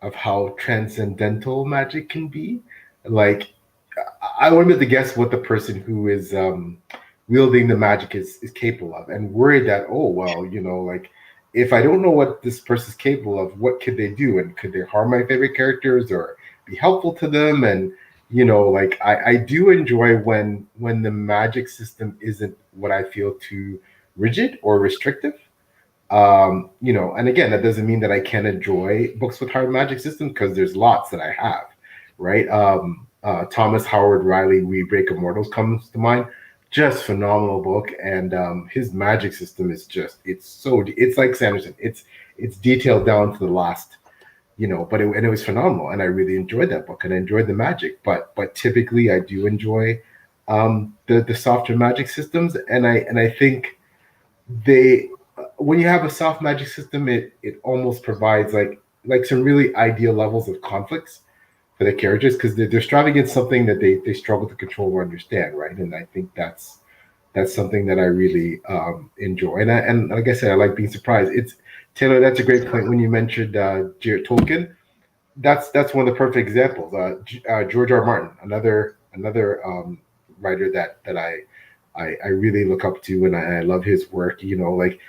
Speaker 4: of how transcendental magic can be. Like, I want to be able to guess what the person who is wielding the magic is capable of, and worried that, oh, well, like, if I don't know what this person is capable of, what could they do? And could they harm my favorite characters or be helpful to them? And, like, I do enjoy when the magic system isn't what I feel too rigid or restrictive. And again, that doesn't mean that I can't enjoy books with hard magic systems, because there's lots that I have, right? Thomas Howard Riley, We Break Immortals comes to mind. Just phenomenal book, and his magic system is it's like Sanderson. It's detailed down to the last, but it was phenomenal, and I really enjoyed that book, and I enjoyed the magic. But typically, I do enjoy the softer magic systems, and I think when you have a soft magic system, it almost provides like some really ideal levels of conflicts for the characters, because they're striving against something that they struggle to control or understand, right? And I think that's something that I really enjoy. And like I said, I like being surprised. Taylor, that's a great point when you mentioned Jared Tolkien. That's one of the perfect examples. George R. Martin, another writer that I really look up to, and I love his work. You know, like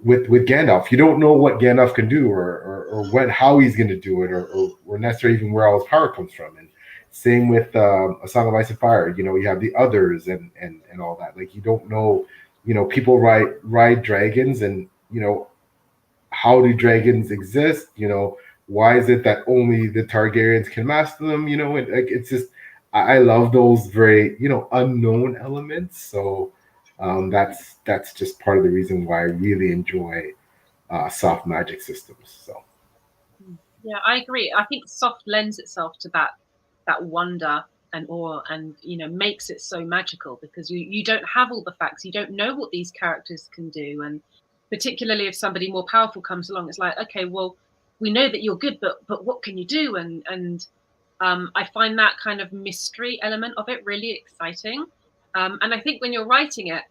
Speaker 4: with Gandalf, you don't know what Gandalf can do, or how he's going to do it, or necessarily even where all his power comes from. And same with A Song of Ice and Fire. You know, you have the others and all that. Like you don't know. You know, people ride dragons, and you know, how do dragons exist? You know, why is it that only the Targaryens can master them? You know, and like it's just I love those very, you know, unknown elements. So that's just part of the reason why I really enjoy soft magic systems. So
Speaker 3: Yeah, I agree. I think soft lends itself to that wonder and awe, and you know, makes it so magical because you don't have all the facts, you don't know what these characters can do, and particularly if somebody more powerful comes along, it's like, okay, well, we know that you're good, but what can you do? And I find that kind of mystery element of it really exciting. And I think when you're writing it,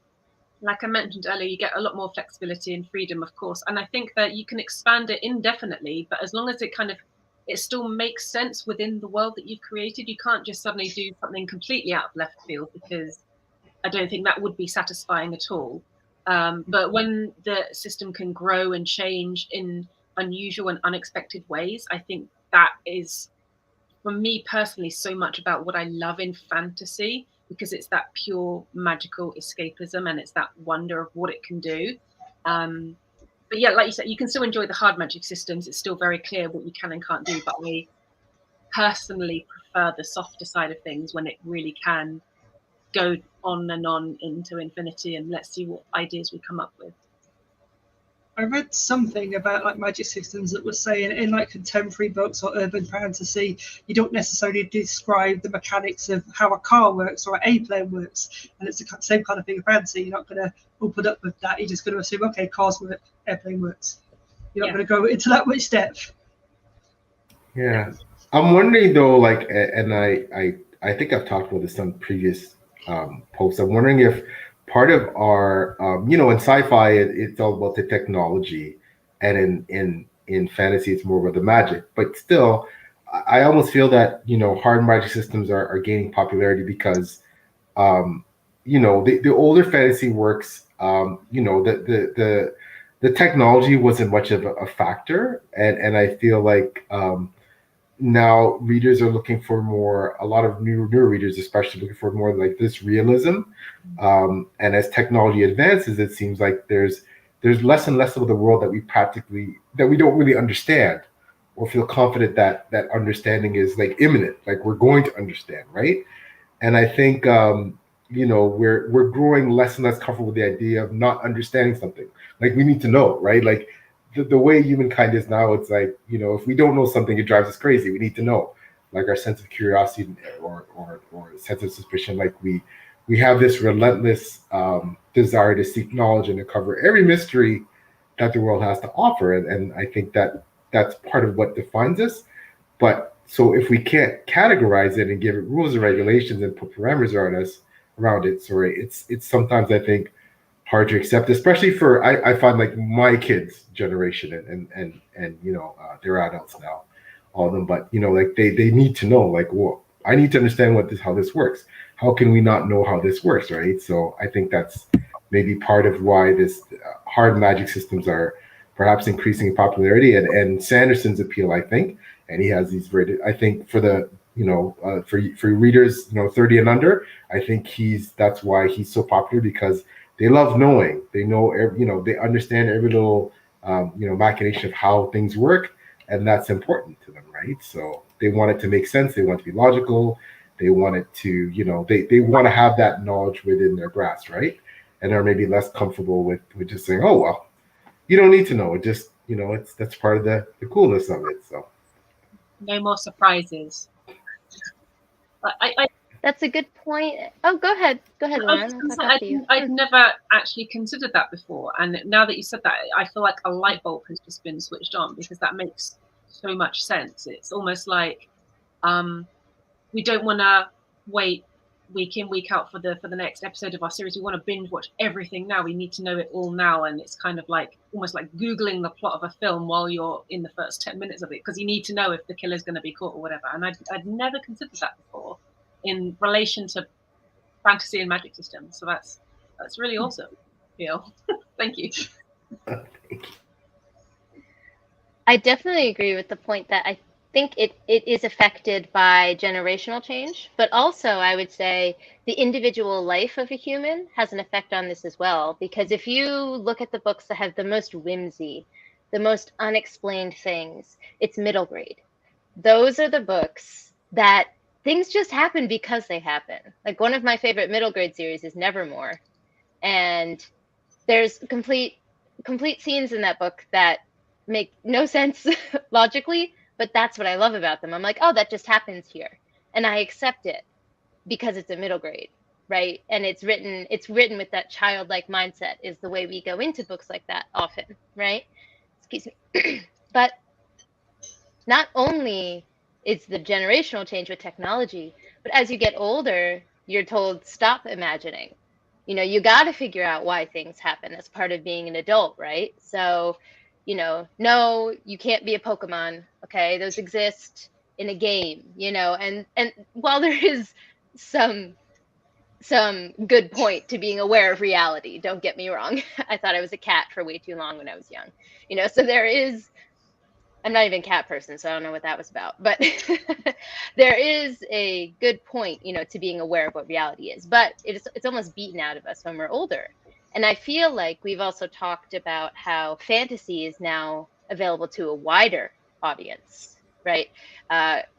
Speaker 3: like I mentioned earlier, you get a lot more flexibility and freedom, of course. And I think that you can expand it indefinitely, but as long as it still makes sense within the world that you've created. You can't just suddenly do something completely out of left field, because I don't think that would be satisfying at all. But when the system can grow and change in unusual and unexpected ways, I think that is, for me personally, so much about what I love in fantasy, because it's that pure magical escapism and it's that wonder of what it can do. But yeah, like you said, you can still enjoy the hard magic systems. It's still very clear what you can and can't do. But I personally prefer the softer side of things, when it really can go on and on into infinity, and let's see what ideas we come up with.
Speaker 2: I read something about like magic systems that was saying in like contemporary books or urban fantasy, you don't necessarily describe the mechanics of how a car works or an airplane works, and it's the same kind of thing in fantasy. You're not going to open up with that. You're just going to assume, okay, cars work, airplane works. You're not going to go into that much depth.
Speaker 4: yeah, I'm wondering though, like, and I think I've talked about this on previous posts. I'm wondering if part of our, you know, in sci-fi it's all about the technology, and in fantasy it's more about the magic. But still, I almost feel that, you know, hard magic systems are gaining popularity because, you know, the older fantasy works, you know, the technology wasn't much of a factor, and I feel like now readers are looking for more, a lot of newer readers especially looking for more like this realism, and as technology advances, it seems like there's less and less of the world that we don't really understand or feel confident that understanding is like imminent, like we're going to understand, right? And I think you know, we're growing less and less comfortable with the idea of not understanding something. Like we need to know, right? Like the way humankind is now, it's like, you know, if we don't know something, it drives us crazy. We need to know. Like our sense of curiosity or sense of suspicion, like we have this relentless desire to seek knowledge and to cover every mystery that the world has to offer. And I think that that's part of what defines us. But so if we can't categorize it and give it rules and regulations and put parameters around it, sorry, it's sometimes, I think, hard to accept, especially for I find like my kids' generation, and you know, they're adults now, all of them, but you know, like they need to know, like, well, I need to understand how this works. How can we not know how this works, right? So I think that's maybe part of why this hard magic systems are perhaps increasing in popularity, and Sanderson's appeal, I think, and he has these very, I think, for the, you know, for readers, you know, 30 and under, I think that's why he's so popular, because they love knowing. They know, you know, they understand every little, you know, machination of how things work, and that's important to them, right? So they want it to make sense. They want it to be logical. They want it to, you know, they want to have that knowledge within their grasp, right? And are maybe less comfortable with just saying, oh well, you don't need to know. It just, you know, that's part of the coolness of it. So
Speaker 3: No more surprises.
Speaker 1: That's a good point. Oh, go ahead, Lauren.
Speaker 3: I'd never actually considered that before, and now that you said that, I feel like a light bulb has just been switched on, because that makes so much sense. It's almost like we don't want to wait week in, week out for the next episode of our series. We want to binge watch everything now. We need to know it all now, and it's kind of like almost like Googling the plot of a film while you're in the first 10 minutes of it, because you need to know if the killer's going to be caught or whatever. And I'd never considered that before in relation to fantasy and magic systems. So that's That's really awesome, Neil. Thank you.
Speaker 1: I definitely agree with the point that I think it is affected by generational change, but also I would say the individual life of a human has an effect on this as well. Because if you look at the books that have the most whimsy, the most unexplained things, it's middle grade. Those are the books that things just happen because they happen. Like one of my favorite middle grade series is Nevermore. And there's complete scenes in that book that make no sense logically, but that's what I love about them. I'm like, oh, that just happens here, and I accept it because it's a middle grade, right? And it's written with that childlike mindset is the way we go into books like that often, right? Excuse me. But not only is the generational change with technology, but as you get older, you're told stop imagining. You know, you got to figure out why things happen as part of being an adult, right? So, you know, no, you can't be a Pokemon, okay? Those exist in a game, you know, and while there is some good point to being aware of reality, don't get me wrong. I thought I was a cat for way too long when I was young. You know, so there is, I'm not even a cat person, so I don't know what that was about. But there is a good point, you know, to being aware of what reality is. But it's almost beaten out of us when we're older. And I feel like we've also talked about how fantasy is now available to a wider audience, right?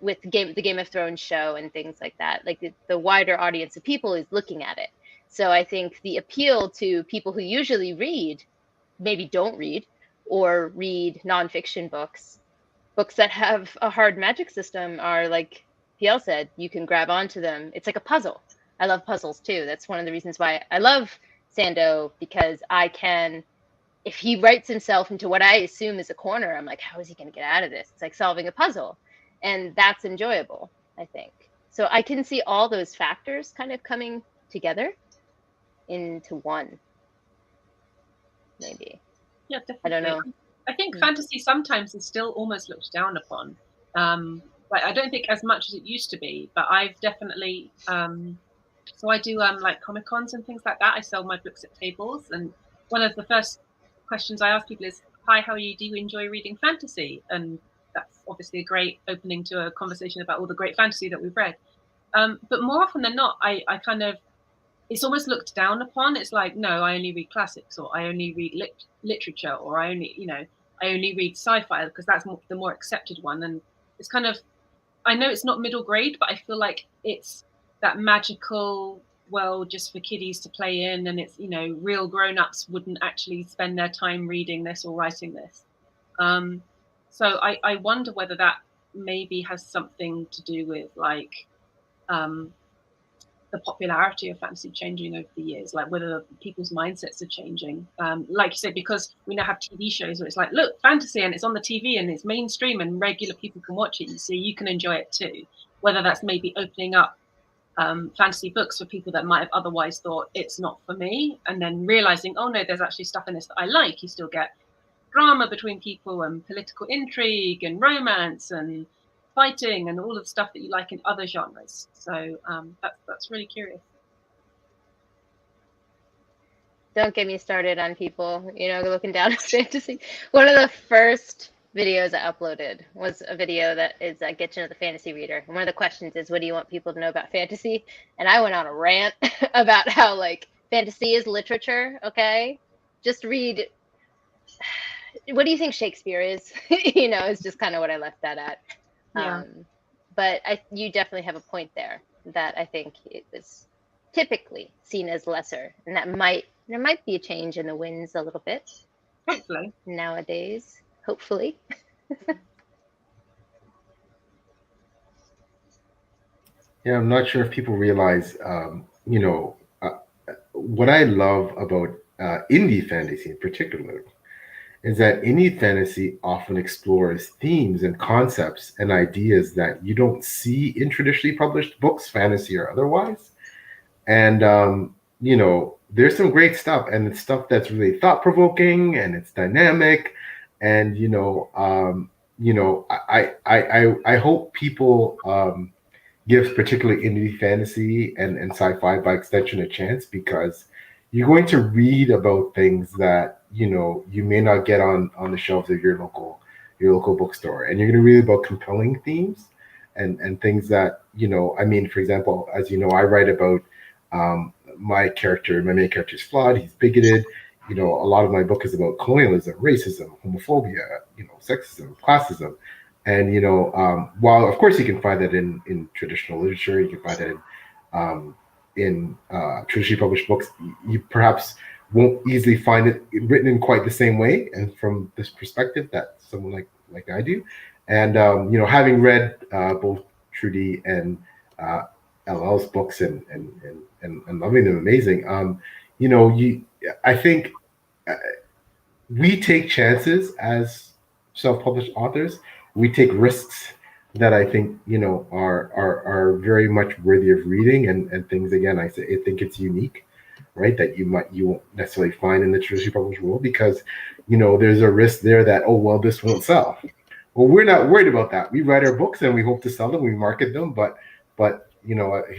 Speaker 1: With the Game of Thrones show and things like that. Like the wider audience of people is looking at it. So I think the appeal to people who usually read, maybe don't read, or read nonfiction books that have a hard magic system are like PL said, you can grab onto them. It's like a puzzle. I love puzzles too. That's one of the reasons why I love Sando, because I can, if he writes himself into what I assume is a corner, I'm like, how is he going to get out of this? It's like solving a puzzle. And that's enjoyable, I think. So I can see all those factors kind of coming together into one, maybe.
Speaker 3: Yeah, definitely.
Speaker 1: I don't know.
Speaker 3: I think fantasy sometimes is still almost looked down upon. Like I don't think as much as it used to be, but I've definitely. So I do like Comic Cons and things like that. I sell my books at tables, and one of the first questions I ask people is, "Hi, how are you? Do you enjoy reading fantasy?" And that's obviously a great opening to a conversation about all the great fantasy that we've read. But more often than not, I kind of, it's almost looked down upon. It's like, no, I only read classics, or I only read literature, or I only read sci-fi because that's the more accepted one. And it's kind of, I know it's not middle grade, but I feel like it's that magical world just for kiddies to play in, and it's, you know, real grown-ups wouldn't actually spend their time reading this or writing this. So I wonder whether that maybe has something to do with like the popularity of fantasy changing over the years, like whether people's mindsets are changing. Like you said, because we now have TV shows where it's like, look, fantasy, and it's on the TV and it's mainstream and regular people can watch it, so you can enjoy it too. Whether that's maybe opening up fantasy books for people that might have otherwise thought it's not for me, and then realizing, oh no, there's actually stuff in this that I like. You still get drama between people and political intrigue and romance and fighting and all of the stuff that you like in other genres. So that's really curious.
Speaker 1: Don't get me started on people, you know, looking down at fantasy. One of the first videos I uploaded was a video that is Get You Know the Fantasy Reader. And one of the questions is, what do you want people to know about fantasy? And I went on a rant about how, like, fantasy is literature, okay? Just read, what do you think Shakespeare is? You know, it's just kind of what I left that at.
Speaker 3: Yeah.
Speaker 1: But you definitely have a point there that I think it was typically seen as lesser, and there might be a change in the winds a little bit.
Speaker 3: Hopefully.
Speaker 1: Nowadays, hopefully.
Speaker 4: Yeah, I'm not sure if people realize, you know, what I love about indie fantasy in particular is that indie fantasy often explores themes and concepts and ideas that you don't see in traditionally published books, fantasy or otherwise. And, you know, there's some great stuff, and it's stuff that's really thought-provoking and it's dynamic. And, I hope people give particularly indie fantasy and sci-fi by extension a chance, because, you're going to read about things that you may not get on the shelves of your local bookstore, and you're going to read about compelling themes and things that I mean, for example, as you know, I write about my main character is flawed, he's bigoted. A lot of my book is about colonialism, racism, homophobia, sexism, classism. And while of course you can find that in traditional literature, you can find that in traditionally published books, you perhaps won't easily find it written in quite the same way and from this perspective that someone like I do. And having read both Trudy and L.L's books and loving them, amazing. I think we take chances as self-published authors. We take risks that I think are very much worthy of reading, and things, again, I think it's unique, right, that you won't necessarily find in the traditionally published world, because there's a risk there that, oh well, this won't sell. Well, we're not worried about that. We write our books and we hope to sell them, we market them, but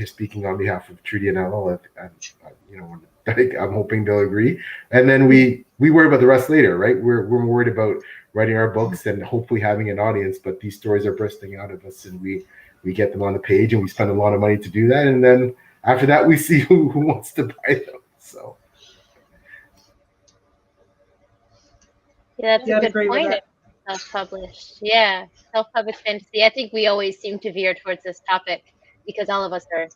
Speaker 4: speaking on behalf of Trudy and L.L, I'm hoping they'll agree. And then we worry about the rest later, right? We're worried about writing our books and hopefully having an audience, but these stories are bursting out of us, and we get them on the page, and we spend a lot of money to do that, and then after that we see who wants to buy them. So
Speaker 1: Yeah, that's a good point.
Speaker 2: That.
Speaker 1: Self-published. Yeah, self-published fantasy. I think we always seem to veer towards this topic because all of us are,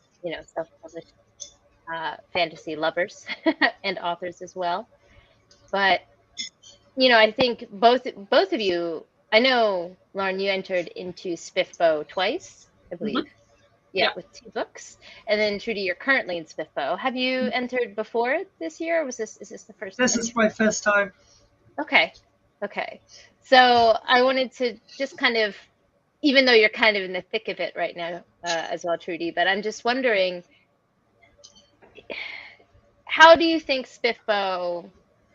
Speaker 1: self-published fantasy lovers and authors as well. But I think both of you. I know, Lauren, you entered into SPFBO twice, I believe.
Speaker 3: Mm-hmm.
Speaker 1: Yeah, with 2 books, and then Trudy, you're currently in SPFBO. Have you entered before this year, or is this the first time?
Speaker 2: This is my first time.
Speaker 1: Okay. So I wanted to just kind of, even though you're kind of in the thick of it right now as well, Trudy, but I'm just wondering, how do you think SPFBO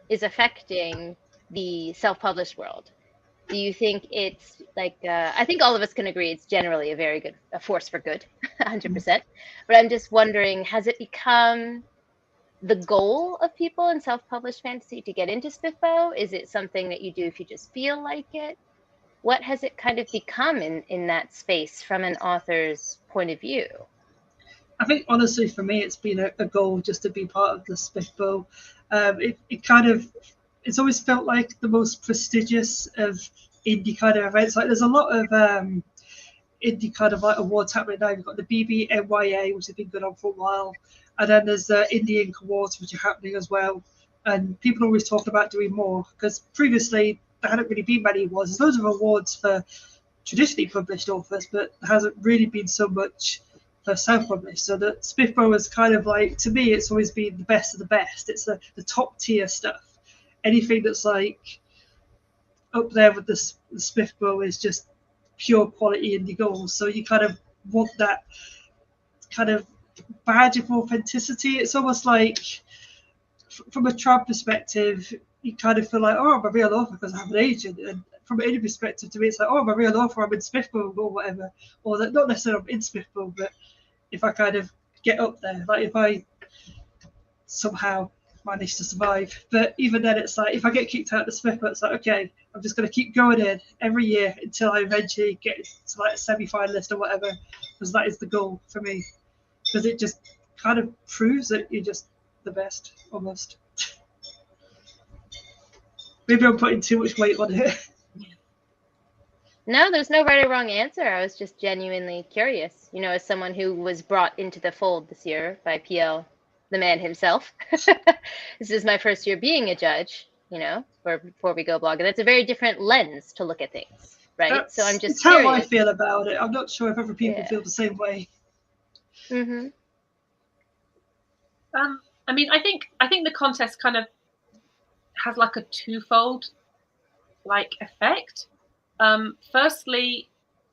Speaker 1: is affecting the self-published world? Do you think it's like, I think all of us can agree it's generally a force for good, 100%. But I'm just wondering, has it become the goal of people in self-published fantasy to get into SPFBO? Is it something that you do if you just feel like it? What has it kind of become in that space from an author's point of view?
Speaker 2: I think honestly for me it's been a goal just to be part of the SPFBO. It's always felt like the most prestigious of indie kind of events. Like there's a lot of indie kind of like awards happening now. You've got the BBNYA, which has been going on for a while, and then there's the Indie Ink Awards, which are happening as well. And people always talk about doing more, because previously there hadn't really been many awards. There's loads of awards for traditionally published authors, but there hasn't really been so much for self-published. So the SPFBO is kind of like, to me, it's always been the best of the best. It's the top tier stuff. Anything that's like up there with the SPFBO is just pure quality indie gold. So you kind of want that kind of badge of authenticity. It's almost like, from a trad perspective, you kind of feel like, oh, I'm a real author because I have an agent. And from an indie perspective, to me, it's like, oh, I'm a real author, I'm in SPFBO or whatever. Or that, not necessarily I'm in SPFBO, but if I kind of get up there, like if I somehow manage to survive. But even then, it's like, if I get kicked out of the SPFBO, it's like, okay, I'm just going to keep going in every year until I eventually get to like a semi-finalist or whatever, because that is the goal for me. Because it just kind of proves that you're just the best, almost. Maybe I'm putting too much weight on it.
Speaker 1: No, there's no right or wrong answer. I was just genuinely curious, as someone who was brought into the fold this year by PL, the man himself. This is my first year being a judge, before we go blog. And that's a very different lens to look at things, right? So I'm just curious.
Speaker 2: How I feel about it. I'm not sure if other people feel the same way.
Speaker 1: Mm-hmm.
Speaker 3: I mean, I think the contest kind of has like a twofold like effect. Firstly,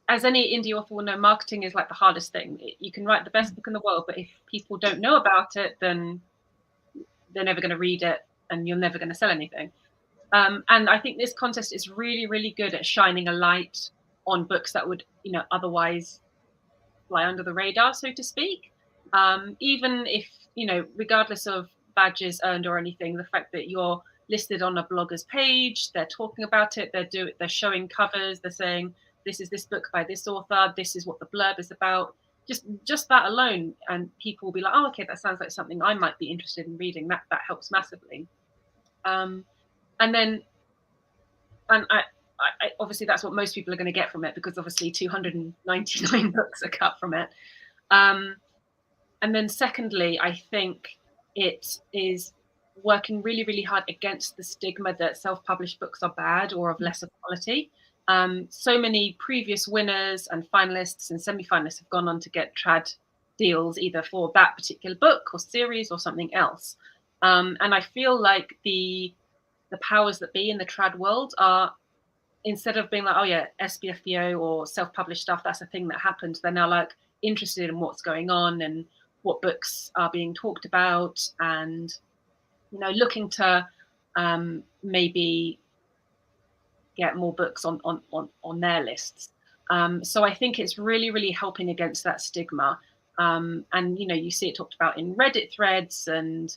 Speaker 3: as any indie author will know, marketing is like the hardest thing. You can write the best book in the world, but if people don't know about it, then they're never going to read it and you're never going to sell anything. And I think this contest is really, really good at shining a light on books that would, otherwise fly under the radar, so to speak. Even if, regardless of badges earned or anything. The fact that you're listed on a blogger's page, they're talking about it, they're showing covers, they're saying this is this book by this author, this is what the blurb is about. Just that alone, and people will be like, oh, okay, that sounds like something I might be interested in reading. That helps massively. And I obviously that's what most people are going to get from it, because obviously 299 books are cut from it. And then secondly, I think it is working really, really hard against the stigma that self-published books are bad or of lesser quality. So many previous winners and finalists and semi-finalists have gone on to get trad deals, either for that particular book or series or something else. And I feel like the powers that be in the trad world are, instead of being like, oh yeah, SPFBO or self-published stuff, that's a thing that happened, they're now like interested in what's going on and what books are being talked about, and looking to maybe get more books on their lists. So I think it's really, really helping against that stigma. And you see it talked about in Reddit threads, and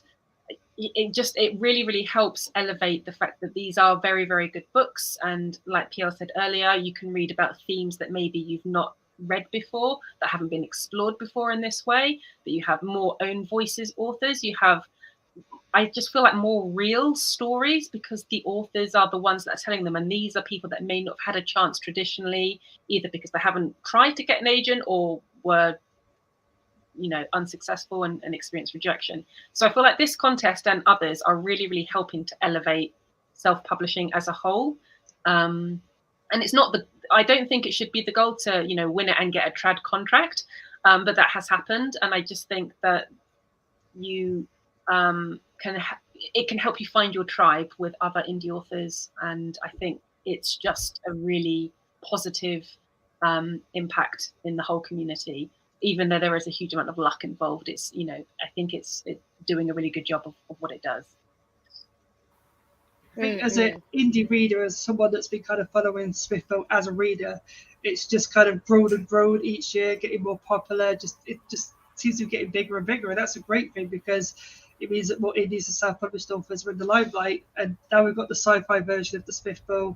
Speaker 3: it really, really helps elevate the fact that these are very, very good books. And like Pierre said earlier, you can read about themes that maybe you've not read before, that haven't been explored before in this way, that you have more own voices authors, you have, I just feel like, more real stories, because the authors are the ones that are telling them, and these are people that may not have had a chance traditionally, either because they haven't tried to get an agent or were unsuccessful and experienced rejection. So I feel like this contest and others are really, really helping to elevate self-publishing as a whole. And it's not I don't think it should be the goal to win it and get a trad contract, but that has happened, and I just think that you it can help you find your tribe with other indie authors, and I think it's just a really positive impact in the whole community. Even though there is a huge amount of luck involved, it's I think it's doing a really good job of what it does.
Speaker 2: I think as an indie reader, as someone that's been kind of following SPFBO as a reader, it's just kind of grown and grown each year, getting more popular. It just seems to be getting bigger and bigger, and that's a great thing, because it means that more indies and self-published authors are in the limelight. And now we've got the sci-fi version of the SPFBO.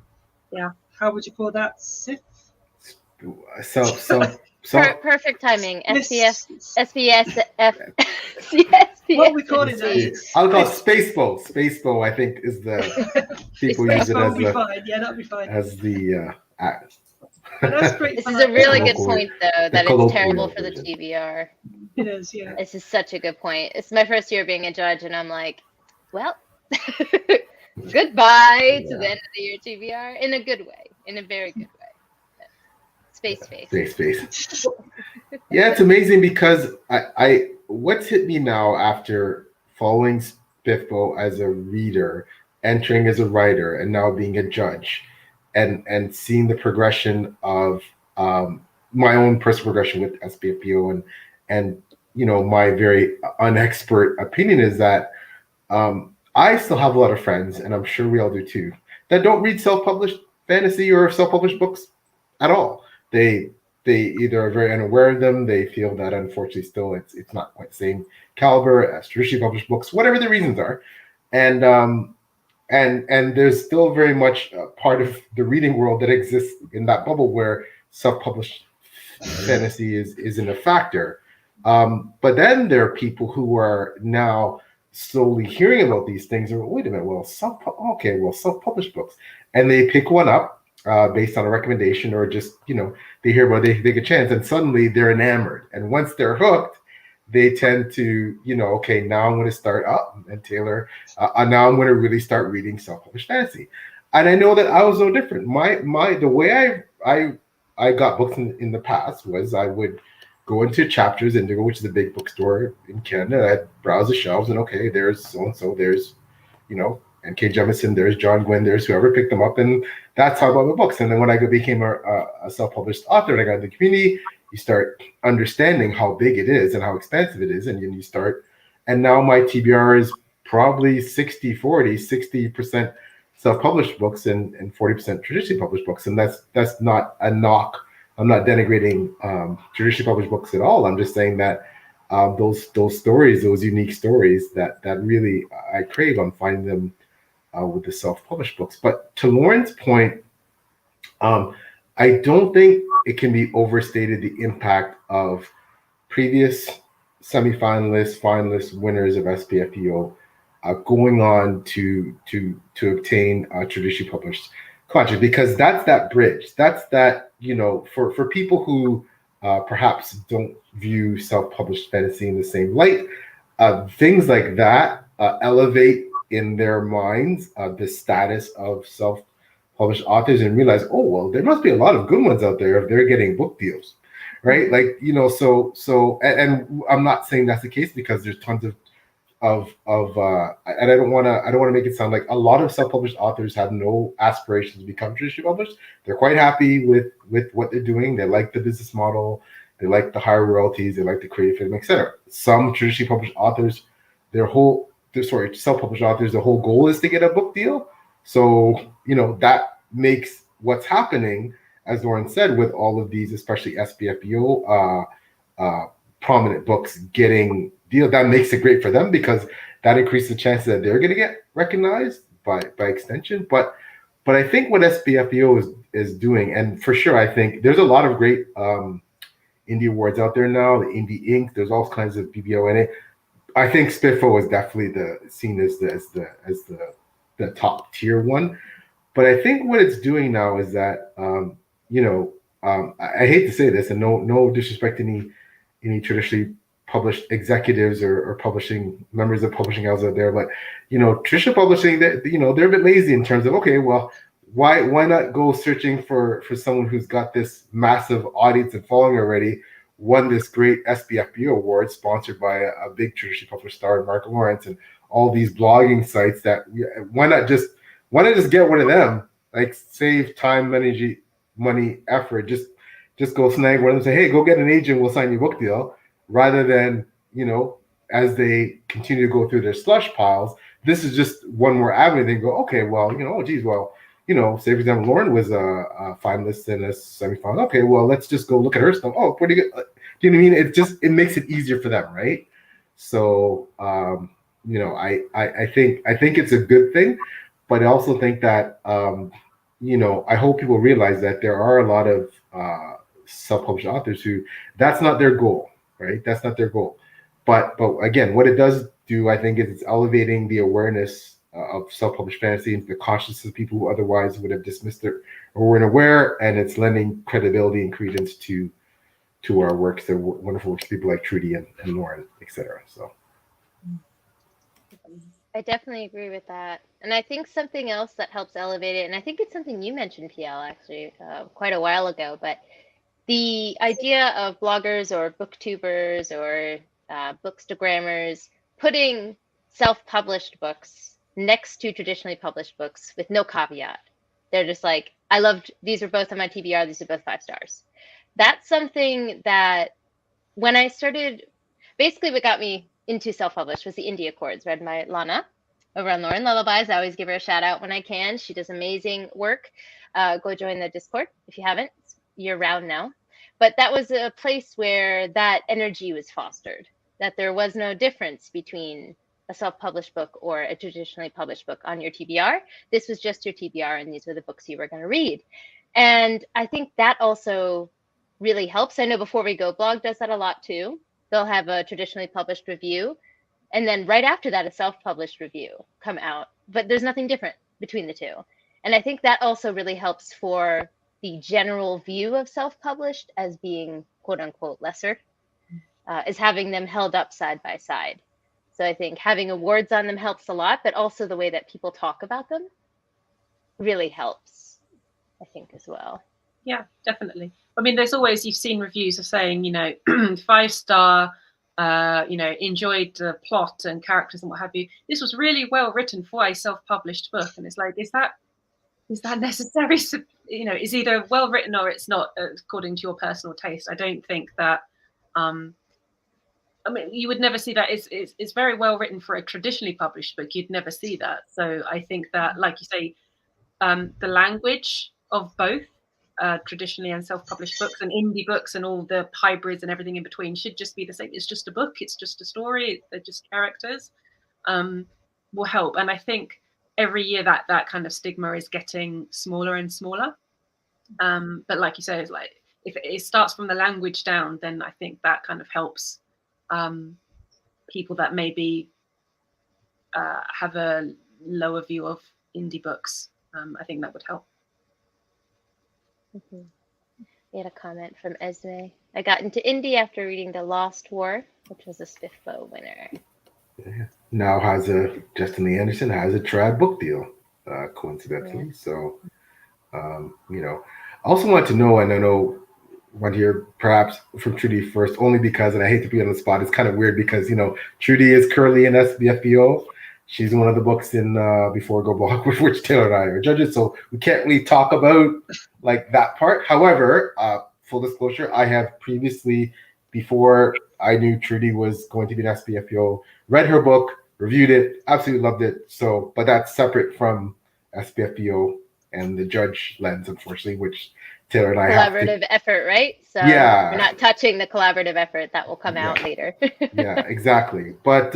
Speaker 3: Yeah.
Speaker 2: How would you call that? SIF?
Speaker 1: Perfect timing. SPSF.
Speaker 2: What are we calling that?
Speaker 4: I'll call it Spacebo. Spacebo, I think, is the people use it as
Speaker 2: the fine. Yeah, that'll be fine.
Speaker 4: As the
Speaker 2: that's great.
Speaker 1: This is a really good point, though, that it's terrible for the TBR.
Speaker 2: It is, yeah.
Speaker 1: This is such a good point. It's my first year being a judge, and I'm like, well, goodbye to the end of the year TBR, in a good way, in a very good way. Space.
Speaker 4: Yeah, it's amazing, because I what's hit me now after following SPFBO as a reader, entering as a writer, and now being a judge, and seeing the progression of my own personal progression with SPFBO, and my very unexpert opinion is that I still have a lot of friends, and I'm sure we all do too, that don't read self-published fantasy or self-published books at all. They either are very unaware of them. They feel that unfortunately still it's not quite the same caliber as traditionally published books, whatever the reasons are, and there's still very much a part of the reading world that exists in that bubble where self-published fantasy isn't a factor. But then there are people who are now slowly hearing about these things and wait a minute, well, self-published books, and they pick one up. Based on a recommendation, or just they hear about it, they take a chance, and suddenly they're enamored. And once they're hooked, they tend to okay, now I'm going to start up. And Taylor, now I'm going to really start reading self-published fantasy. And I know that I was no different. The way I got books in the past was I would go into Chapters Indigo, which is a big bookstore in Canada. I'd browse the shelves, and okay, there's so and so, there's N.K. Jemisin, there's John Gwynn, there's whoever picked them up, and that's how I bought the books. And then when I became a self-published author and I got in the community, you start understanding how big it is and how expensive it is, and you start. And now my TBR is probably 60-40, 60% self-published books and 40% traditionally published books, and that's not a knock. I'm not denigrating traditionally published books at all. I'm just saying that those stories, those unique stories that really I crave. I'm finding them with the self-published books. But to Lauren's point, I don't think it can be overstated the impact of previous semifinalists, finalists, winners of SPFBO going on to obtain traditionally published contract, because that's that bridge. That's that, for people who perhaps don't view self-published fantasy in the same light, things like that elevate in their minds the status of self-published authors and realize, oh well, there must be a lot of good ones out there if they're getting book deals, right? Like, and I'm not saying that's the case, because there's tons of and I don't want to make it sound like a lot of self-published authors have no aspirations to become traditionally published. They're quite happy with what they're doing. They like the business model. They like the higher royalties. They like the creative freedom, etc. Some traditionally published authors, self-published authors, the whole goal is to get a book deal. So, that makes what's happening, as Lauren said, with all of these, especially SPFBO prominent books getting deal, that makes it great for them, because that increases the chances that they're going to get recognized by extension. But I think what SPFBO is doing, and for sure, I think there's a lot of great indie awards out there now. The Indie Inc. There's all kinds of BBONA. I think SPFBO is definitely seen as the top tier one. But I think what it's doing now is that I hate to say this, and no disrespect to any traditionally published executives or publishing members of publishing houses out there, but traditional publishing, they're a bit lazy in terms of, okay, well, why not go searching for someone who's got this massive audience and following already, won this great SPFBO award sponsored by a big traditionally published star, Mark Lawrence, and all these blogging sites, that why not just get one of them, like save time, energy, money, effort, just go snag one of them, say, hey, go get an agent, we'll sign you a book deal, rather than, as they continue to go through their slush piles, this is just one more avenue. They go, okay, well, say for example, Lauren was a finalist in a semifinal. Okay, well, let's just go look at her stuff. Oh, pretty good. Do you know what I mean? It makes it easier for them, right? So, I think it's a good thing, but I also think that, I hope people realize that there are a lot of self-published authors who that's not their goal, right? That's not their goal. But again, what it does do, I think, is it's elevating the awareness of self-published fantasy into the consciousness of people who otherwise would have dismissed it or weren't aware, and it's lending credibility and credence to our works, the wonderful works of people like Trudy and Lauren, etc. So
Speaker 1: I definitely agree with that. And I think something else that helps elevate it, and I think it's something you mentioned, PL, actually, quite a while ago, but the idea of bloggers or booktubers or bookstagrammers putting self-published books next to traditionally published books with no caveat. They're just like, these are both on my TBR, these are both 5 stars. That's something that when I started, basically what got me into self-published was the Indie Accords, read by Lana over on Lauren Lullabies. I always give her a shout out when I can. She does amazing work. Go join the Discord if you haven't. Year round now. But that was a place where that energy was fostered, that there was no difference between a self-published book or a traditionally published book on your TBR. This was just your TBR, and these were the books you were going to read. And I think that also really helps. I know Before We Go blog does that a lot too. They'll have a traditionally published review, and then right after that, a self-published review come out. But there's nothing different between the two. And I think that also really helps for the general view of self-published as being quote unquote lesser, is having them held up side by side. So I think having awards on them helps a lot, but also the way that people talk about them really helps, I think, as well.
Speaker 3: Yeah, definitely. I mean, there's always, you've seen reviews of saying, 5-star, enjoyed the plot and characters and what have you. This was really well written for a self-published book. And it's like, is that necessary? Is either well written or it's not according to your personal taste. I don't think that, you would never see that. It's very well written for a traditionally published book. You'd never see that. So I think that, like you say, the language of both traditionally and self-published books and indie books and all the hybrids and everything in between should just be the same. It's just a book. It's just a story. They're just characters. Will help. And I think every year that kind of stigma is getting smaller and smaller. But like you say, it's like if it starts from the language down, then I think that kind of helps people that maybe have a lower view of indie books. I think that would help.
Speaker 1: Mm-hmm. We had a comment from Esme. I got into indie after reading The Lost War, which was a SPFBO winner.
Speaker 4: Yeah. Now Justin Lee Anderson has a trad book deal, coincidentally. Yeah. So, I also want to know, and I know want to hear perhaps from Trudy first, only because, and I hate to be on the spot, it's kind of weird because, Trudy is currently in SPFBO. She's one of the books in Before Go Block, with which Taylor and I are judges, so we can't really talk about like that part. However, full disclosure, I have previously, before I knew Trudy was going to be an SPFBO, read her book, reviewed it, absolutely loved it. So, but that's separate from SPFBO and the judge lens, unfortunately, which Taylor and I
Speaker 1: collaborative effort, right? So
Speaker 4: yeah,
Speaker 1: we're not touching the collaborative effort that will come out later.
Speaker 4: Yeah, exactly. But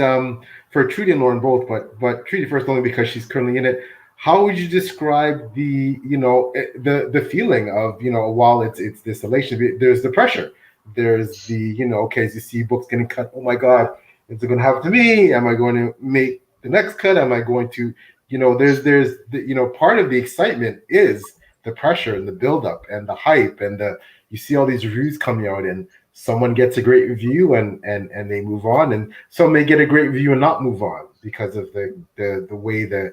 Speaker 4: for Trudy and Lauren both, but Trudy first only because she's currently in it. How would you describe the the feeling of while it's this elation, there's the pressure, there's the okay, as you see books getting cut, oh my God, is it going to happen to me? Am I going to make the next cut? Am I going to there's the part of the excitement is the pressure and the buildup and the hype and you see all these reviews coming out and someone gets a great review and they move on, and some may get a great review and not move on because of the way the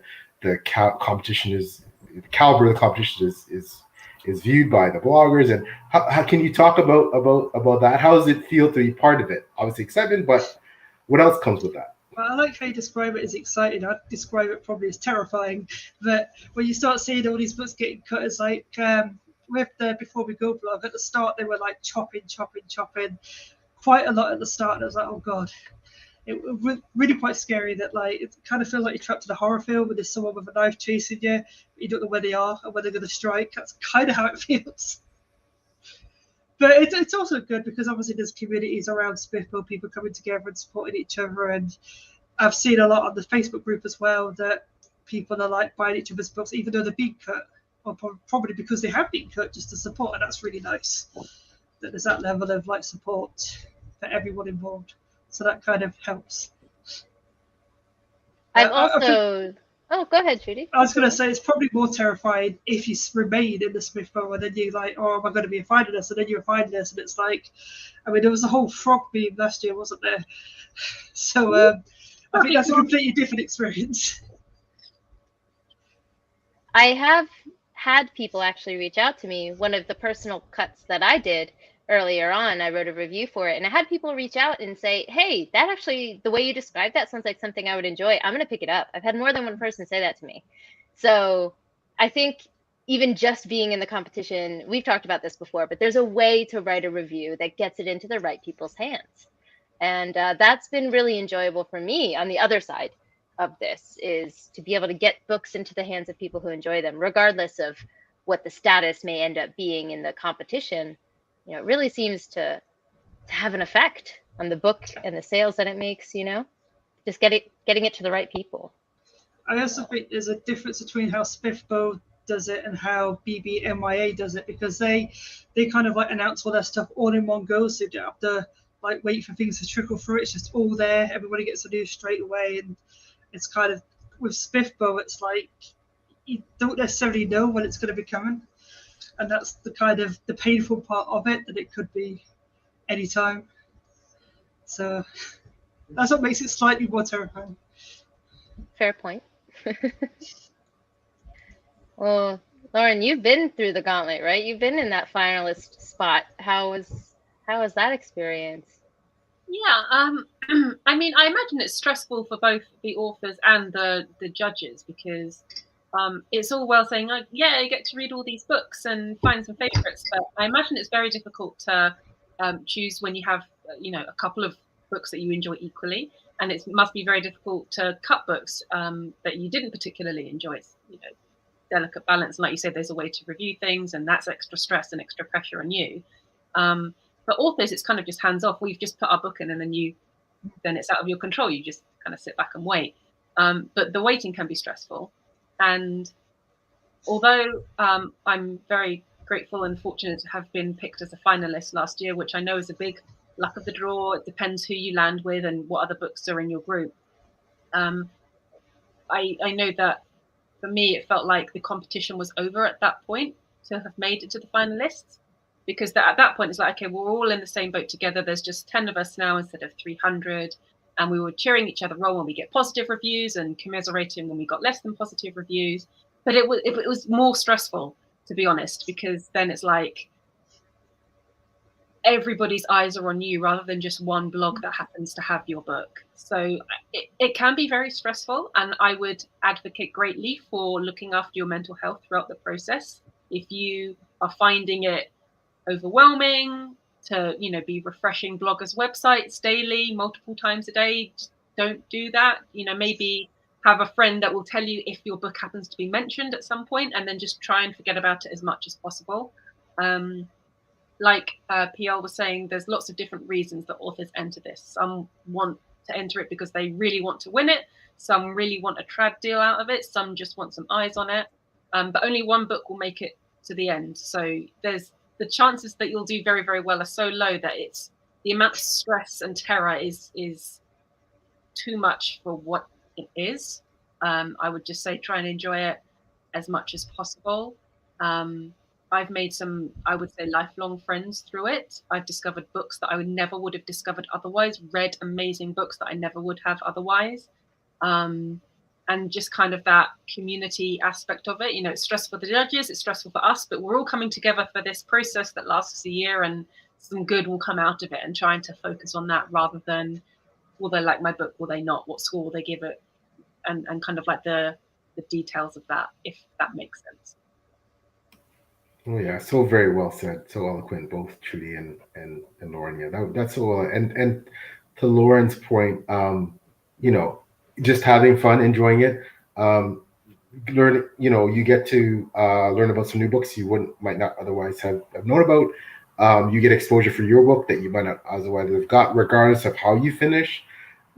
Speaker 4: competition is, the caliber of the competition is viewed by the bloggers. And how can you talk about that? How does it feel to be part of it? Obviously excitement, but what else comes with that?
Speaker 2: Well, I like how you describe it as exciting. I'd describe it probably as terrifying. But when you start seeing all these books getting cut, it's like with the Before We Go blog, at the start they were like chopping quite a lot at the start. And I was like, oh God. It was really quite scary that like it kind of feels like you're trapped in a horror film where there's someone with a knife chasing you. You don't know where they are or where they're going to strike. That's kind of how it feels. But it's also good because obviously there's communities around SPFBO, people coming together and supporting each other. And I've seen a lot on the Facebook group as well that people are like buying each other's books, even though they're being cut, or probably because they have been cut, just to support. And that's really nice that there's that level of like support for everyone involved. So that kind of helps.
Speaker 1: I've also... Oh, go ahead, Trudy.
Speaker 2: I was going to say it's probably more terrifying if you remain in the SPFBO and then you're like, oh, am I going to be a finalist? And then you're a finalist, and it's like, I mean, there was a whole frog meme last year, wasn't there? So I think that's a completely different experience.
Speaker 1: I have had people actually reach out to me. One of the personal cuts that I did earlier on, I wrote a review for it, and I had people reach out and say, hey, that actually, the way you described that sounds like something I would enjoy. I'm going to pick it up. I've had more than one person say that to me. So I think even just being in the competition, we've talked about this before, but there's a way to write a review that gets it into the right people's hands. And that's been really enjoyable for me on the other side of this, is to be able to get books into the hands of people who enjoy them, regardless of what the status may end up being in the competition. It really seems to have an effect on the book and the sales that it makes, just getting it to the right people.
Speaker 2: I also think there's a difference between how SPFBO does it and how BBMYA does it, because they kind of like announce all their stuff all in one go, so you don't have to like wait for things to trickle through. It's just all there. Everybody gets the news straight away, and it's kind of, with SPFBO, it's like you don't necessarily know when it's going to be coming. And that's the kind of the painful part of it, that it could be anytime. So that's what makes it slightly more terrifying.
Speaker 1: Fair point. Well, Lauren, you've been through the gauntlet, right? You've been in that finalist spot. How was that experience?
Speaker 3: Yeah, I mean, I imagine it's stressful for both the authors and the judges, because it's all well saying, like, yeah, you get to read all these books and find some favorites, but I imagine it's very difficult to choose when you have, a couple of books that you enjoy equally, and it must be very difficult to cut books that you didn't particularly enjoy. delicate balance. And like you said, there's a way to review things, and that's extra stress and extra pressure on you. But authors, it's kind of just hands off. We've just put our book in, and then it's out of your control. You just kind of sit back and wait. But the waiting can be stressful. And although I'm very grateful and fortunate to have been picked as a finalist last year, which I know is a big luck of the draw. It depends who you land with and what other books are in your group. I know that for me, it felt like the competition was over at that point to have made it to the finalists, because at that point it's like, okay, we're all in the same boat together. There's just 10 of us now instead of 300. And we were cheering each other on when we get positive reviews and commiserating when we got less than positive reviews. But it was more stressful, to be honest, because then it's like everybody's eyes are on you rather than just one blog that happens to have your book. So it can be very stressful, and I would advocate greatly for looking after your mental health throughout the process. If you are finding it overwhelming to, be refreshing bloggers' websites daily, multiple times a day, just don't do that. Maybe have a friend that will tell you if your book happens to be mentioned at some point, and then just try and forget about it as much as possible. Like PL was saying, there's lots of different reasons that authors enter this. Some want to enter it because they really want to win it. Some really want a trad deal out of it. Some just want some eyes on it. But only one book will make it to the end. So there's the chances that you'll do very, very well are so low that it's the amount of stress and terror is too much for what it is. I would just say try and enjoy it as much as possible. I've made some, I would say, lifelong friends through it. I've discovered books that I never would have discovered otherwise, read amazing books that I never would have otherwise. And just kind of that community aspect of it. It's stressful for the judges, it's stressful for us, but we're all coming together for this process that lasts a year, and some good will come out of it, and trying to focus on that rather than, will they like my book, will they not, what score will they give it, and kind of like the details of that, if that makes sense.
Speaker 4: Oh yeah, so very well said, so eloquent, both Trudy and Lauren. Yeah, that's so well. And to Lauren's point, just having fun, enjoying it. Learn, you get to learn about some new books you might not otherwise have known about. You get exposure for your book that you might not otherwise have got, regardless of how you finish.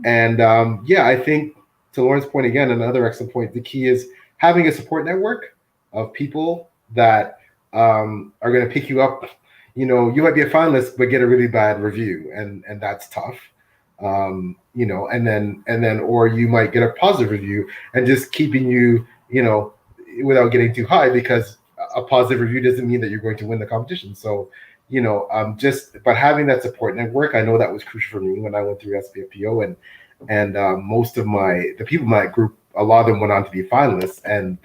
Speaker 4: And I think to Lauren's point again, another excellent point. The key is having a support network of people that are going to pick you up. You might be a finalist but get a really bad review, and that's tough. And then or you might get a positive review and just keeping you, without getting too high, because a positive review doesn't mean that you're going to win the competition. So but having that support network, I know that was crucial for me when I went through SPFBO, and most of the people in my group, a lot of them went on to be finalists, and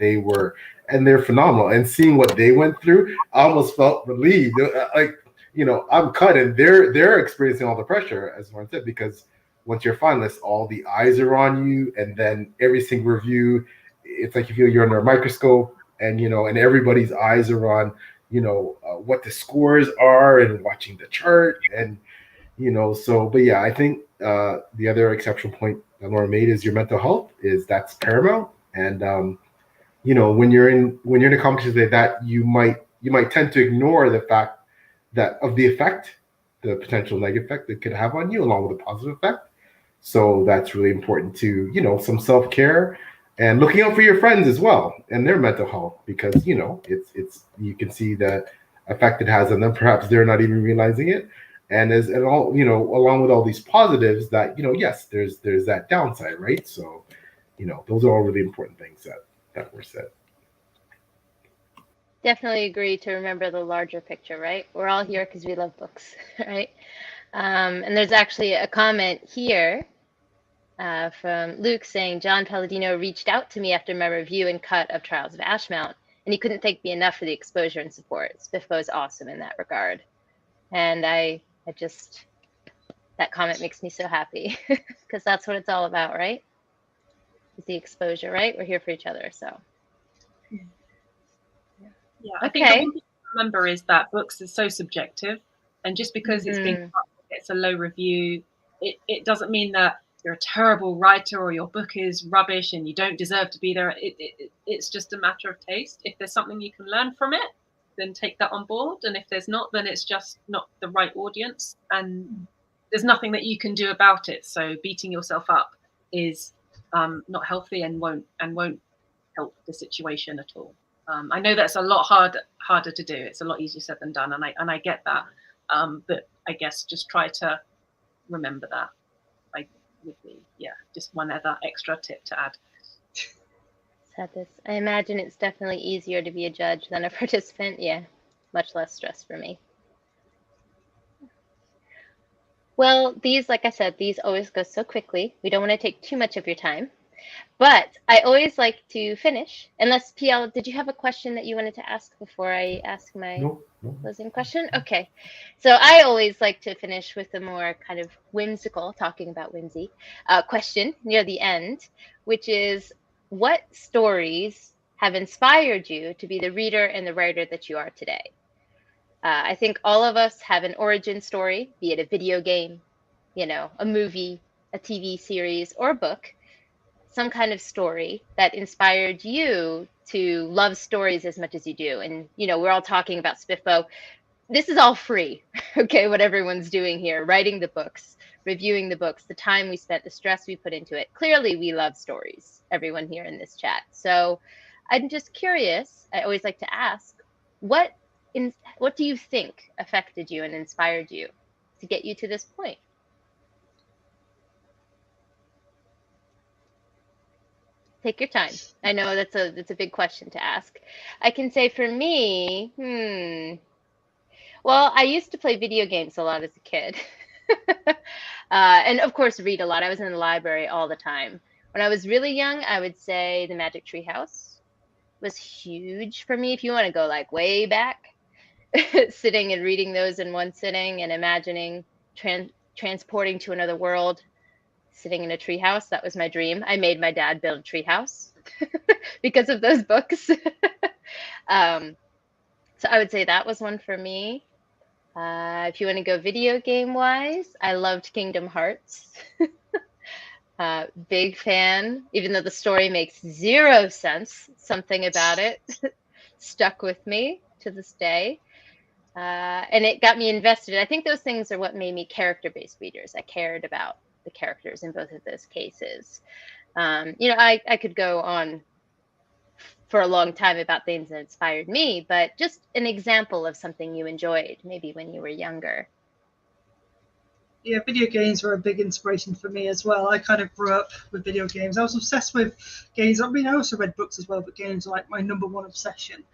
Speaker 4: they're phenomenal. And seeing what they went through, I almost felt relieved. I'm cut, and they're experiencing all the pressure, as Lauren said, because once you're a finalist, all the eyes are on you, and then every single review, it's like you feel you're under a microscope, and and everybody's eyes are on what the scores are, and watching the chart, and but yeah, I think the other exceptional point that Lauren made is your mental health that's paramount. And when you're in a competition like that, you might tend to ignore the fact that of the effect, the potential negative effect it could have on you, along with a positive effect. So that's really important to some self-care and looking out for your friends as well and their mental health, because it's you can see the effect it has on them. Perhaps they're not even realizing it. And all along with all these positives, that yes, there's that downside, right? So those are all really important things that were said.
Speaker 1: Definitely agree to remember the larger picture, right? We're all here because we love books, right? And there's actually a comment here from Luke saying, John Palladino reached out to me after my review and cut of Trials of Ashmount, and he couldn't thank me enough for the exposure and support. SPFBO is awesome in that regard. And I just, that comment makes me so happy, because that's what it's all about, right? It's the exposure, right? We're here for each other, so.
Speaker 3: Yeah, I think the one thing to remember is that books are so subjective, and just because it's being gets a low review, it doesn't mean that you're a terrible writer or your book is rubbish and you don't deserve to be there. It's just a matter of taste. If there's something you can learn from it, then take that on board. And if there's not, then it's just not the right audience. And there's nothing that you can do about it. So beating yourself up is not healthy and won't help the situation at all. I know that's a lot harder to do. It's a lot easier said than done, and I get that. But I guess just try to remember that. Just one other extra tip to add.
Speaker 1: I imagine it's definitely easier to be a judge than a participant. Yeah, much less stress for me. Well, like I said, these always go so quickly. We don't want to take too much of your time. But I always like to finish, unless PL, did you have a question that you wanted to ask before I ask my closing question? Okay. So I always like to finish with a more kind of whimsical, talking about whimsy, question near the end, which is, what stories have inspired you to be the reader and the writer that you are today? I think all of us have an origin story, be it a video game, a movie, a TV series, or a book. Some kind of story that inspired you to love stories as much as you do. And, we're all talking about SPFBO. This is all free, okay, what everyone's doing here, writing the books, reviewing the books, the time we spent, the stress we put into it. Clearly, we love stories, everyone here in this chat. So I'm just curious, I always like to ask, what do you think affected you and inspired you to get you to this point? Take your time. I know that's a big question to ask. I can say for me, well, I used to play video games a lot as a kid. And of course, read a lot. I was in the library all the time. When I was really young, I would say the Magic Tree House was huge for me. If you want to go like way back, sitting and reading those in one sitting and imagining transporting to another world, sitting in a treehouse. That was my dream. I made my dad build a treehouse because of those books. So I would say that was one for me. If you want to go video game wise, I loved Kingdom Hearts. Big fan, even though the story makes zero sense. Something about it stuck with me to this day. And it got me invested. I think those things are what made me character-based readers. I cared about the characters in both of those cases. I could go on for a long time about things that inspired me, but just an example of something you enjoyed, maybe when you were younger.
Speaker 2: Yeah, video games were a big inspiration for me as well. I kind of grew up with video games. I was obsessed with games. I mean, I also read books as well, but games are like my number one obsession.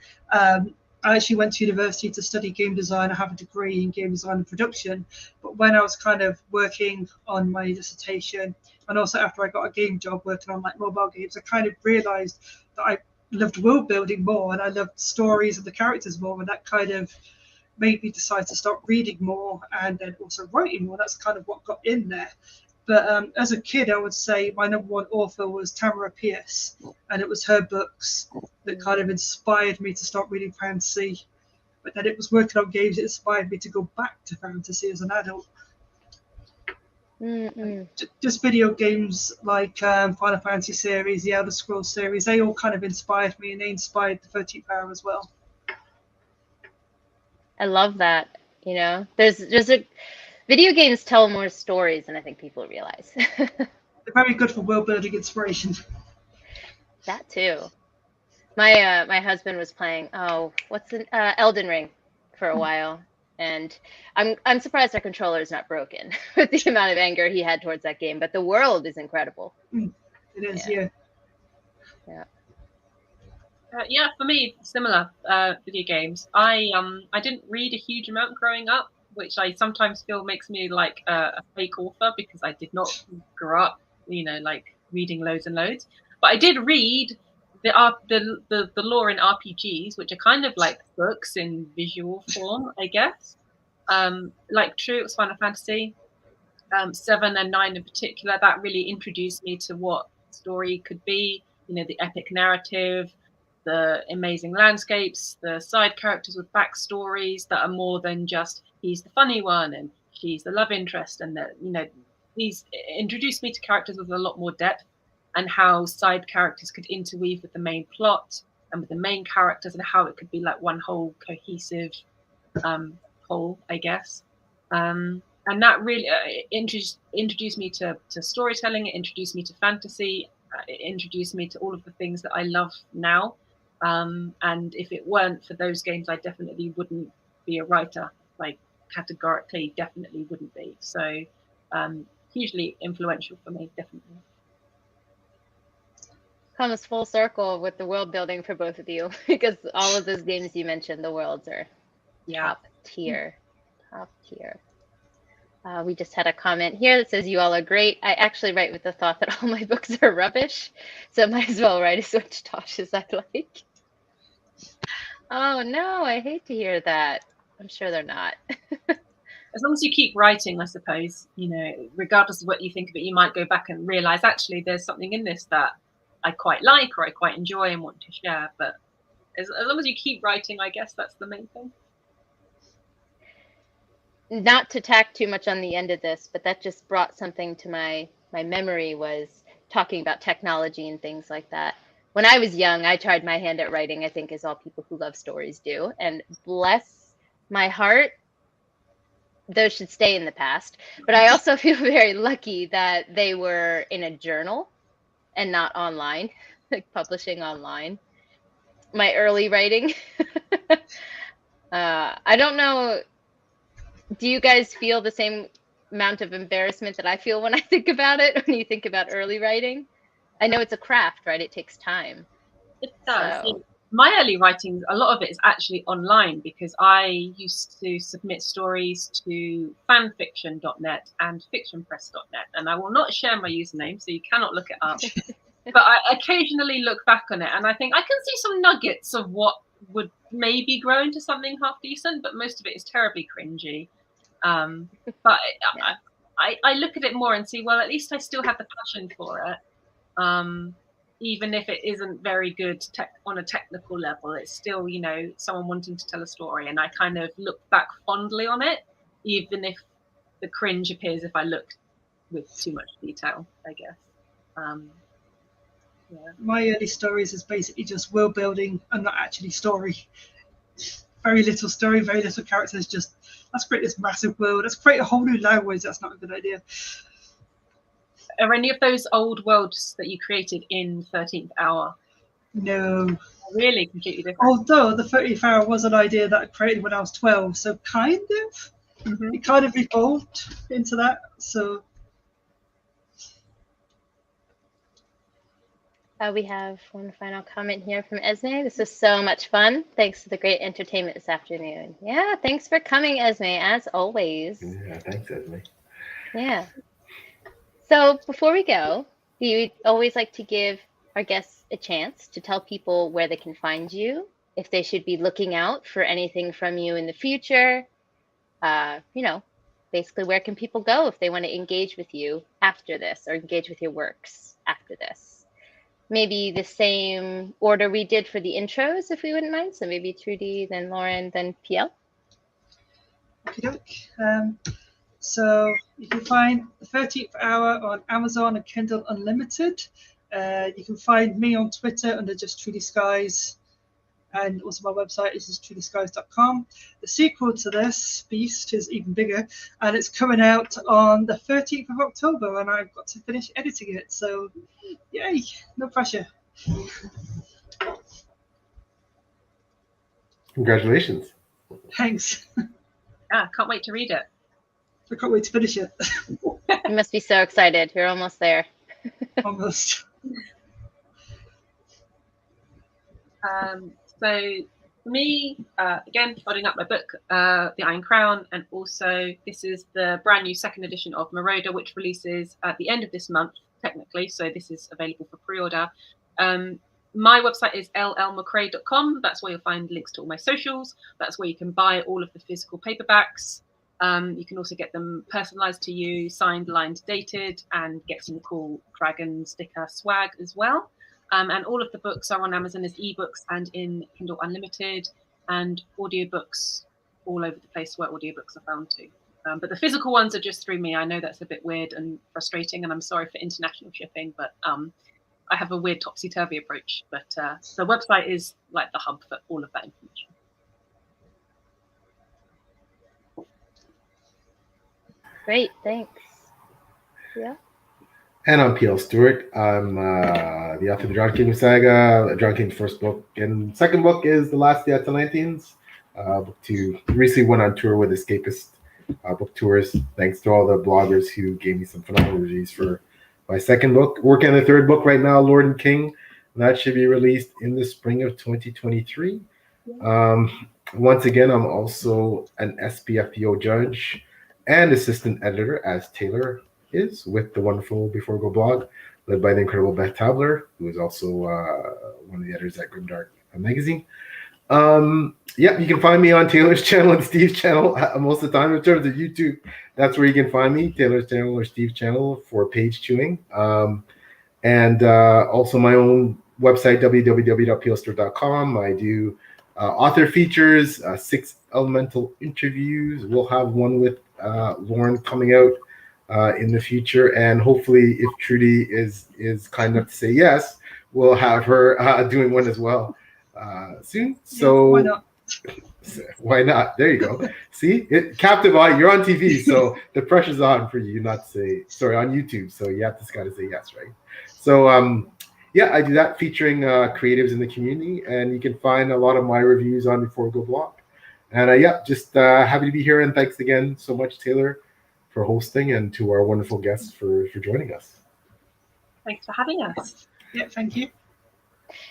Speaker 2: I actually went to university to study game design. I have a degree in game design and production. But when I was kind of working on my dissertation, and also after I got a game job working on like mobile games, I kind of realized that I loved world building more and I loved stories and the characters more. And that kind of made me decide to start reading more and then also writing more. That's kind of what got in there. But as a kid, I would say my number one author was Tamara Pierce, and it was her books that kind of inspired me to start reading fantasy. But then it was working on games that inspired me to go back to fantasy as an adult. Just video games like Final Fantasy series, the Elder Scrolls series, they all kind of inspired me, and they inspired the 13th Hour as well.
Speaker 1: I love that. Video games tell more stories than I think people realize.
Speaker 2: They're very good for world building inspiration.
Speaker 1: That too. My husband was playing Elden Ring for a while, and I'm surprised our controller is not broken with the amount of anger he had towards that game. But the world is incredible.
Speaker 2: It is, yeah.
Speaker 3: Yeah, for me, similar video games. I didn't read a huge amount growing up, which I sometimes feel makes me like a fake author because I did not grow up, like reading loads and loads. But I did read the lore in RPGs, which are kind of like books in visual form, I guess. Like true, it was Final Fantasy 7 and 9 in particular. That really introduced me to what story could be. The epic narrative, the amazing landscapes, the side characters with backstories that are more than just he's the funny one and she's the love interest, and that these introduced me to characters with a lot more depth, and how side characters could interweave with the main plot and with the main characters, and how it could be like one whole cohesive whole, I guess. And that really introduced me to storytelling. It introduced me to fantasy. It introduced me to all of the things that I love now. And if it weren't for those games, I definitely wouldn't be a writer. Like, categorically, definitely wouldn't be. So hugely influential for me, definitely.
Speaker 1: Comes full circle with the world building for both of you, because all of those games you mentioned, the worlds are top tier. Top tier. We just had a comment here that says, you all are great. I actually write with the thought that all my books are rubbish, so I might as well write as much tosh as I like. Oh no, I hate to hear that. I'm sure they're not.
Speaker 3: As long as you keep writing, I suppose, you know, regardless of what you think of it, you might go back and realize, actually, there's something in this that I quite like or I quite enjoy and want to share. But as long as you keep writing, I guess that's the main thing.
Speaker 1: Not to tack too much on the end of this, but that just brought something to my memory, was talking about technology and things like that. When I was young, I tried my hand at writing, I think, as all people who love stories do. And bless my heart, those should stay in the past. But I also feel very lucky that they were in a journal and not online, like publishing online. My early writing. I don't know. Do you guys feel the same amount of embarrassment that I feel when I think about it, when you think about early writing? I know it's a craft, right? It takes time.
Speaker 3: It does.
Speaker 1: So.
Speaker 3: My early writing, a lot of it is actually online, because I used to submit stories to fanfiction.net and fictionpress.net, and I will not share my username, so you cannot look it up. But I occasionally look back on it and I think I can see some nuggets of what would maybe grow into something half decent, but most of it is terribly cringy. But I look at it more and see, well, at least I still have the passion for it. Even if it isn't very good on a technical level, it's still, you know, someone wanting to tell a story. And I kind of look back fondly on it, even if the cringe appears if I look with too much detail, I guess. Yeah.
Speaker 2: My early stories is basically just world building and not actually story. Very little story, very little characters. Just, let's create this massive world. Let's create a whole new language. That's not a good idea.
Speaker 3: Are any of those old worlds that you created in 13th Hour?
Speaker 2: No.
Speaker 3: Really completely different?
Speaker 2: Although the 13th Hour was an idea that I created when I was 12, so kind of. Mm-hmm. It kind of evolved into that. So.
Speaker 1: We have one final comment here from Esme. This was so much fun. Thanks for the great entertainment this afternoon. Yeah, thanks for coming, Esme, as always.
Speaker 4: Yeah, thanks, Esme.
Speaker 1: Yeah. So before we go, we always like to give our guests a chance to tell people where they can find you, if they should be looking out for anything from you in the future. You know, basically, where can people go if they want to engage with you after this, or engage with your works after this? Maybe the same order we did for the intros, if we wouldn't mind. So maybe Trudy, then Lauren, then PL.
Speaker 2: Okay. So you can find the 13th Hour on Amazon and Kindle Unlimited. You can find me on Twitter under just Trudy Skies. And also my website is just trudyskies.com. The sequel to this beast is even bigger, and it's coming out on the 13th of October, and I've got to finish editing it. So, yay, no pressure.
Speaker 4: Congratulations.
Speaker 2: Thanks.
Speaker 3: Yeah, can't wait to read it.
Speaker 2: I can't wait to finish it.
Speaker 1: You must be so excited. You're almost there.
Speaker 2: Almost.
Speaker 3: So for me, again, holding up my book, The Iron Crown, and also this is the brand new second edition of Marauder, which releases at the end of this month, technically. So this is available for pre-order. My website is llmacrae.com. That's where you'll find links to all my socials. That's where you can buy all of the physical paperbacks. You can also get them personalized to you, signed, lined, dated, and get some cool dragon sticker swag as well. And all of the books are on Amazon as ebooks and in Kindle Unlimited, and audiobooks all over the place where audiobooks are found too. But the physical ones are just through me. I know that's a bit weird and frustrating, and I'm sorry for international shipping, but I have a weird topsy-turvy approach. But the website is like the hub for all of that information.
Speaker 1: Great, thanks. Yeah.
Speaker 4: And I'm P.L. Stuart. I'm the author of the John King saga, John King's first book. And second book is The Last of the Atlanteans. Book 2 recently went on tour with Escapist book tours. Thanks to all the bloggers who gave me some phenomenal reviews for my second book. Working on the third book right now, Lord and King. And that should be released in the spring of 2023. Once again, I'm also an SPFBO judge and assistant editor, as Taylor is, with the wonderful Before We Go blog, led by the incredible Beth Tabler, who is also one of the editors at Grimdark magazine. Yeah, you can find me on Taylor's channel and Steve's channel most of the time. In terms of YouTube, that's where you can find me, Taylor's channel or Steve's channel for page chewing. And also my own website, www.plster.com. I do author features, 6 elemental interviews. We'll have one with Lauren coming out in the future, and hopefully, if Trudy is kind enough to say yes, we'll have her doing one as well soon. So
Speaker 2: why not?
Speaker 4: Why not? There you go. See, captive audience. You're on TV, so the pressure's on for you not to say sorry on YouTube. So you have to kind of say yes, right? So yeah, I do that featuring creatives in the community, and you can find a lot of my reviews on Before We Go blog. And yeah, just happy to be here, and thanks again so much, Taylor, for hosting, and to our wonderful guests for joining us.
Speaker 3: Thanks for having us.
Speaker 2: Yeah, thank you.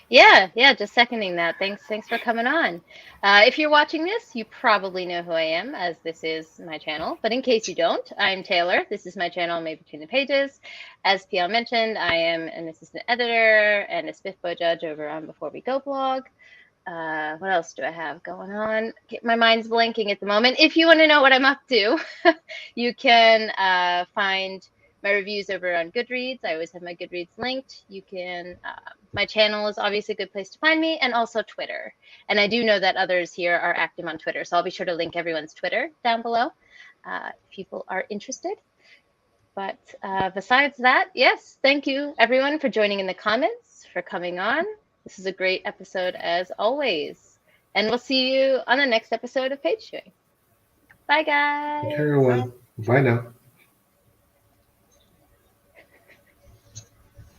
Speaker 1: Yeah, just seconding that. Thanks for coming on. If you're watching this, you probably know who I am, as this is my channel. But in case you don't, I'm Taylor. This is my channel, Made Between the Pages. As PL mentioned, I am an assistant editor and a SPFBO judge over on Before We Go blog. What else do I have going on? My mind's blanking at the moment. If you want to know what I'm up to, you can find my reviews over on Goodreads. I always have my Goodreads linked. You can, my channel is obviously a good place to find me, and also Twitter. And I do know that others here are active on Twitter, so I'll be sure to link everyone's Twitter down below if people are interested. But besides that, yes, thank you everyone for joining in the comments, for coming on. This is a great episode as always. And we'll see you on the next episode of Page Chewing. Bye, guys.
Speaker 4: Take care, everyone. Bye now.